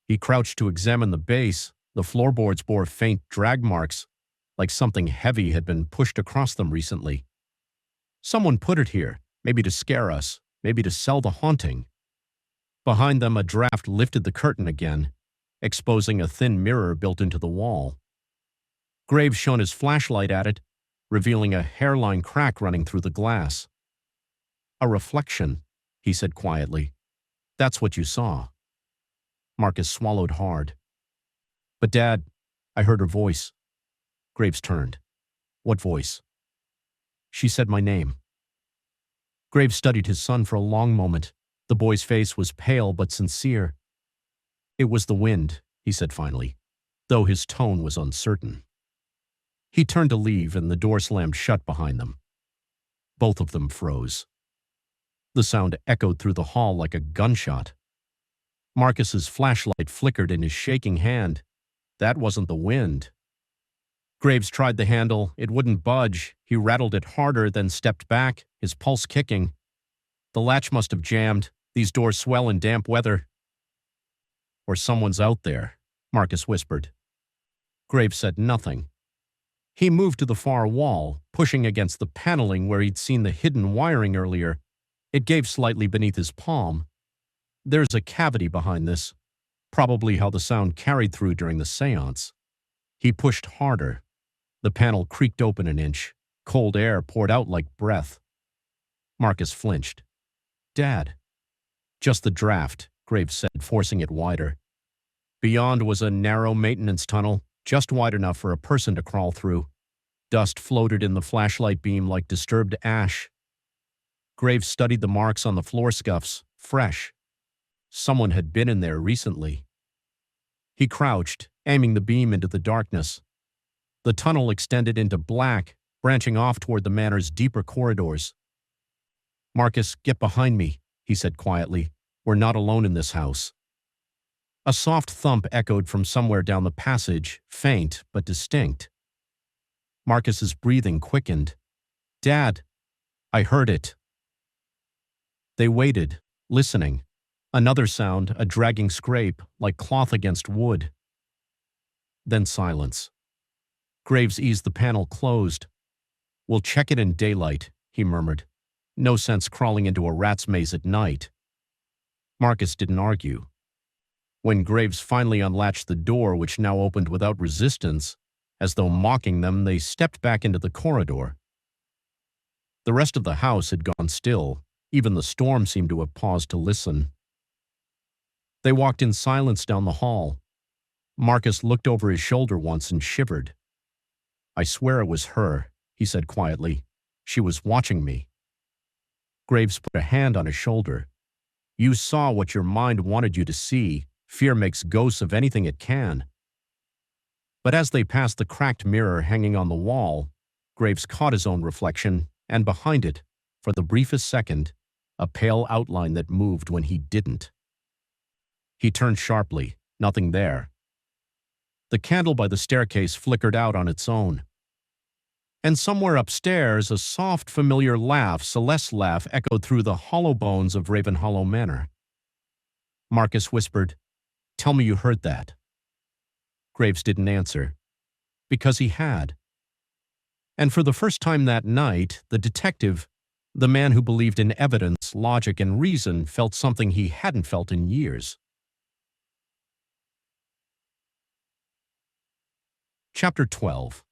He crouched to examine the base. The floorboards bore faint drag marks, like something heavy had been pushed across them recently. "Someone put it here, maybe to scare us, maybe to sell the haunting." Behind them, a draft lifted the curtain again, exposing a thin mirror built into the wall. Graves shone his flashlight at it, revealing a hairline crack running through the glass. "A reflection," he said quietly. "That's what you saw." Marcus swallowed hard. "But Dad," I heard her voice. Graves turned. "What voice?" "She said my name." Graves studied his son for a long moment. The boy's face was pale but sincere. "It was the wind," he said finally, though his tone was uncertain. He turned to leave, and the door slammed shut behind them. Both of them froze. The sound echoed through the hall like a gunshot. Marcus's flashlight flickered in his shaking hand. That wasn't the wind. Graves tried the handle. It wouldn't budge. He rattled it harder, then stepped back, his pulse kicking. The latch must have jammed. These doors swell in damp weather. "Or someone's out there," Marcus whispered. Graves said nothing. He moved to the far wall, pushing against the paneling where he'd seen the hidden wiring earlier. It gave slightly beneath his palm. There's a cavity behind this, probably how the sound carried through during the séance. He pushed harder. The panel creaked open an inch. Cold air poured out like breath. Marcus flinched. "Dad." "Just the draft," Graves said, forcing it wider. Beyond was a narrow maintenance tunnel, just wide enough for a person to crawl through. Dust floated in the flashlight beam like disturbed ash. Graves studied the marks on the floor scuffs, fresh. Someone had been in there recently. He crouched, aiming the beam into the darkness. The tunnel extended into black, branching off toward the manor's deeper corridors. "Marcus, get behind me," he said quietly. "We're not alone in this house." A soft thump echoed from somewhere down the passage, faint but distinct. Marcus's breathing quickened. "Dad." "I heard it." They waited, listening. Another sound, a dragging scrape, like cloth against wood. Then silence. Graves eased the panel closed. "We'll check it in daylight," he murmured. "No sense crawling into a rat's maze at night." Marcus didn't argue. When Graves finally unlatched the door, which now opened without resistance, as though mocking them, they stepped back into the corridor. The rest of the house had gone still. Even the storm seemed to have paused to listen. They walked in silence down the hall. Marcus looked over his shoulder once and shivered. "I swear it was her," he said quietly. "She was watching me." Graves put a hand on his shoulder. "You saw what your mind wanted you to see. Fear makes ghosts of anything it can." But as they passed the cracked mirror hanging on the wall, Graves caught his own reflection, and behind it, for the briefest second, a pale outline that moved when he didn't. He turned sharply. Nothing there. The candle by the staircase flickered out on its own. And somewhere upstairs, a soft, familiar laugh, Celeste's laugh, echoed through the hollow bones of Ravenhollow Manor. Marcus whispered, "Tell me you heard that." Graves didn't answer. Because he had. And for the first time that night, the detective, the man who believed in evidence, logic, and reason, felt something he hadn't felt in years. Chapter 12.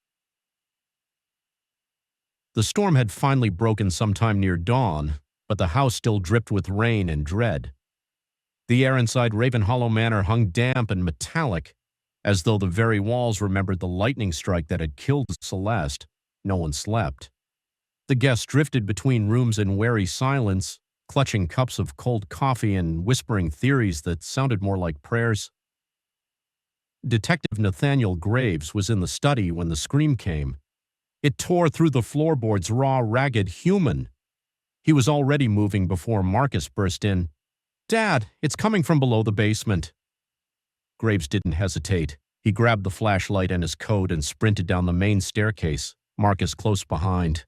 The storm had finally broken sometime near dawn, but the house still dripped with rain and dread. The air inside Ravenhollow Manor hung damp and metallic, as though the very walls remembered the lightning strike that had killed Celeste. No one slept. The guests drifted between rooms in wary silence, clutching cups of cold coffee and whispering theories that sounded more like prayers. Detective Nathaniel Graves was in the study when the scream came. It tore through the floorboards, raw, ragged, human. He was already moving before Marcus burst in. "Dad, it's coming from below the basement." Graves didn't hesitate. He grabbed the flashlight and his coat and sprinted down the main staircase, Marcus close behind.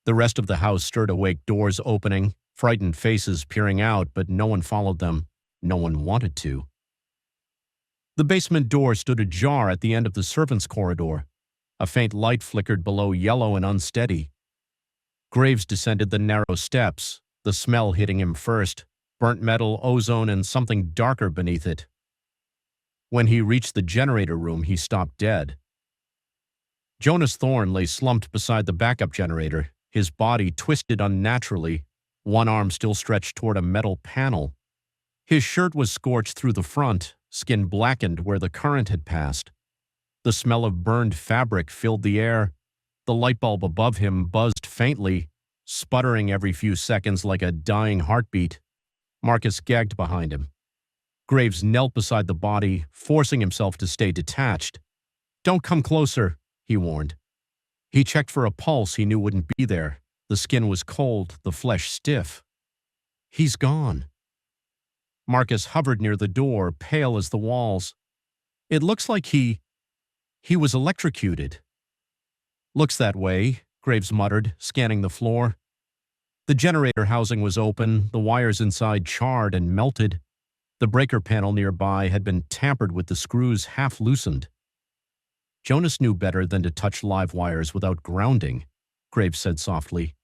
The rest of the house stirred awake, doors opening, frightened faces peering out, but no one followed them. No one wanted to. The basement door stood ajar at the end of the servants' corridor. A faint light flickered below, yellow and unsteady. Graves descended the narrow steps, the smell hitting him first, burnt metal, ozone, and something darker beneath it. When he reached the generator room, he stopped dead. Jonas Thorne lay slumped beside the backup generator, his body twisted unnaturally, one arm still stretched toward a metal panel. His shirt was scorched through the front, skin blackened where the current had passed. The smell of burned fabric filled the air. The light bulb above him buzzed faintly, sputtering every few seconds like a dying heartbeat. Marcus gagged behind him. Graves knelt beside the body, forcing himself to stay detached. "Don't come closer," he warned. He checked for a pulse he knew wouldn't be there. The skin was cold, the flesh stiff. "He's gone." Marcus hovered near the door, pale as the walls. "It looks like he was electrocuted." "Looks that way," Graves muttered, scanning the floor. The generator housing was open, the wires inside charred and melted. The breaker panel nearby had been tampered with, the screws half loosened. Jonas knew better than to touch live wires without grounding, Graves said softly.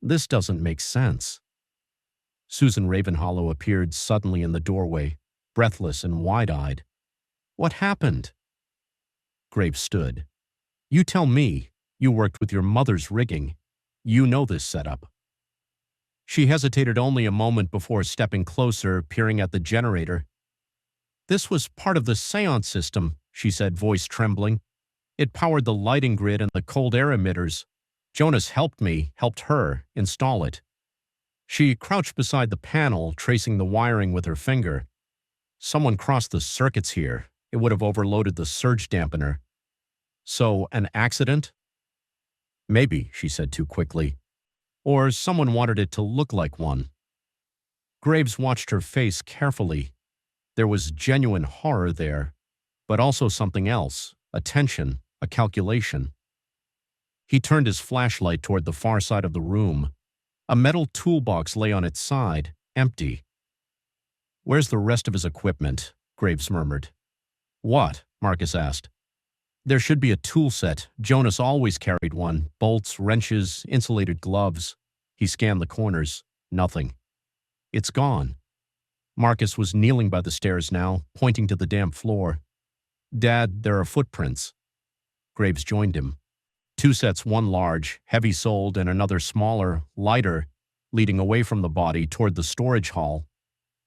"This doesn't make sense." Susan Ravenhollow appeared suddenly in the doorway, breathless and wide-eyed. "What happened?" Graves stood. "You tell me. You worked with your mother's rigging. You know this setup." She hesitated only a moment before stepping closer, peering at the generator. "This was part of the SÉANCE system," she said, voice trembling. "It powered the lighting grid and the cold air emitters. Jonas helped her, install it." She crouched beside the panel, tracing the wiring with her finger. "Someone crossed the circuits here. It would have overloaded the surge dampener." "So, an accident?" "Maybe," she said too quickly. "Or someone wanted it to look like one." Graves watched her face carefully. There was genuine horror there, but also something else, a tension, a calculation. He turned his flashlight toward the far side of the room. A metal toolbox lay on its side, empty. "Where's the rest of his equipment?" Graves murmured. "What?" Marcus asked. "There should be a tool set. Jonas always carried one. Bolts, wrenches, insulated gloves." He scanned the corners. Nothing. "It's gone." Marcus was kneeling by the stairs now, pointing to the damp floor. "Dad, there are footprints." Graves joined him. Two sets, one large, heavy-soled, and another smaller, lighter, leading away from the body toward the storage hall.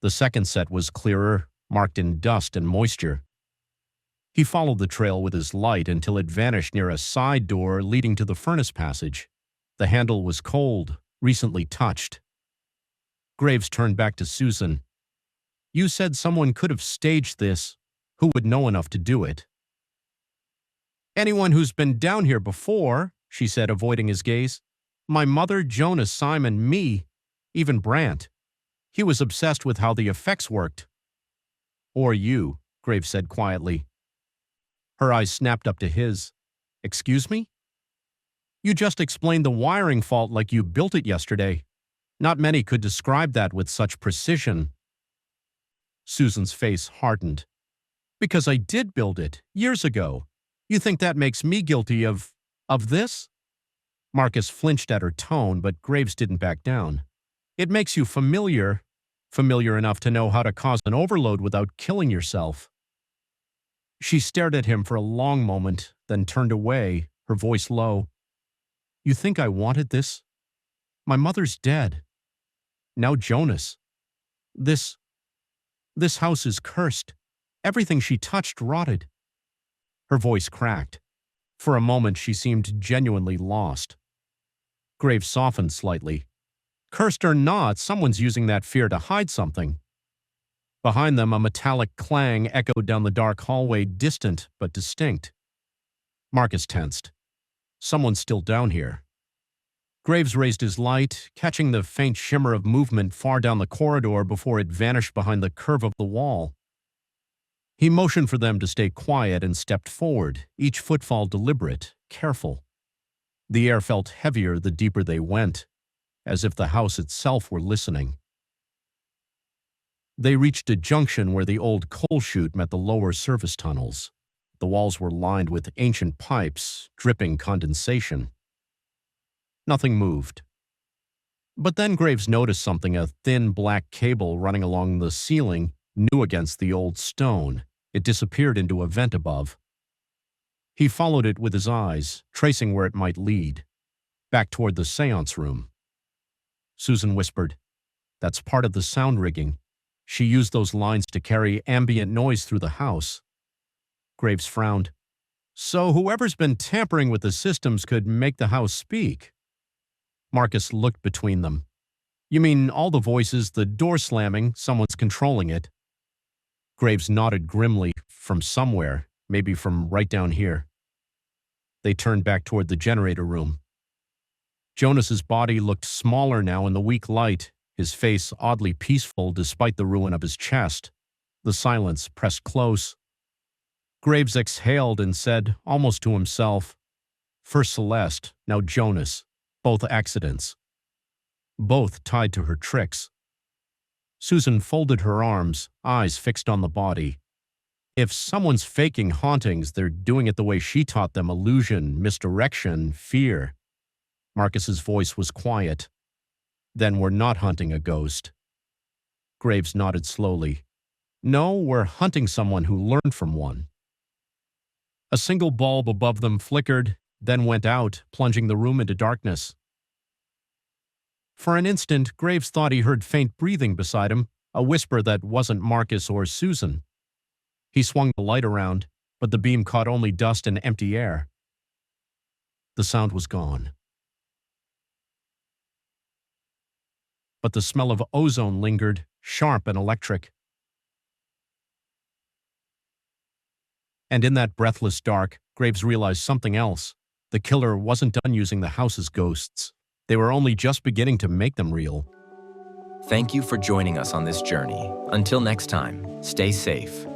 The second set was clearer, marked in dust and moisture. He followed the trail with his light until it vanished near a side door leading to the furnace passage. The handle was cold, recently touched. Graves turned back to Susan. "You said someone could have staged this. Who would know enough to do it?" "Anyone who's been down here before," she said, avoiding his gaze. "My mother, Jonas, Simon, me, even Brant. He was obsessed with how the effects worked." "Or you," Graves said quietly. Her eyes snapped up to his. "Excuse me?" "You just explained the wiring fault like you built it yesterday. Not many could describe that with such precision." Susan's face hardened. "Because I did build it, years ago. You think that makes me guilty of this?" Marcus flinched at her tone, but Graves didn't back down. "It makes you familiar enough to know how to cause an overload without killing yourself." She stared at him for a long moment, then turned away, her voice low. "You think I wanted this? My mother's dead. Now Jonas. This house is cursed. Everything she touched rotted." Her voice cracked. For a moment she seemed genuinely lost. Graves softened slightly. Cursed or not, someone's using that fear to hide something. Behind them, a metallic clang echoed down the dark hallway, distant but distinct. Marcus tensed. Someone's still down here. Graves raised his light, catching the faint shimmer of movement far down the corridor before it vanished behind the curve of the wall. He motioned for them to stay quiet and stepped forward, each footfall deliberate, careful. The air felt heavier the deeper they went, as if the house itself were listening. They reached a junction where the old coal chute met the lower service tunnels. The walls were lined with ancient pipes, dripping condensation. Nothing moved. But then Graves noticed something, a thin black cable running along the ceiling, new against the old stone. It disappeared into a vent above. He followed it with his eyes, tracing where it might lead, back toward the séance room. Susan whispered, "That's part of the sound rigging. She used those lines to carry ambient noise through the house." Graves frowned. "So whoever's been tampering with the systems could make the house speak." Marcus looked between them. "You mean all the voices, the door slamming, someone's controlling it?" Graves nodded grimly. "From somewhere, maybe from right down here." They turned back toward the generator room. Jonas's body looked smaller now in the weak light, his face oddly peaceful despite the ruin of his chest. The silence pressed close. Graves exhaled and said, almost to himself, "First Celeste, now Jonas. Both accidents. Both tied to her tricks." Susan folded her arms, eyes fixed on the body. If someone's faking hauntings, they're doing it the way she taught them: illusion, misdirection, fear. Marcus's voice was quiet. "Then we're not hunting a ghost." Graves nodded slowly. "No, we're hunting someone who learned from one." A single bulb above them flickered, then went out, plunging the room into darkness. For an instant, Graves thought he heard faint breathing beside him, a whisper that wasn't Marcus or Susan. He swung the light around, but the beam caught only dust and empty air. The sound was gone. But the smell of ozone lingered, sharp and electric. And in that breathless dark, Graves realized something else. The killer wasn't done using the house's ghosts. They were only just beginning to make them real. Thank you for joining us on this journey. Until next time, stay safe.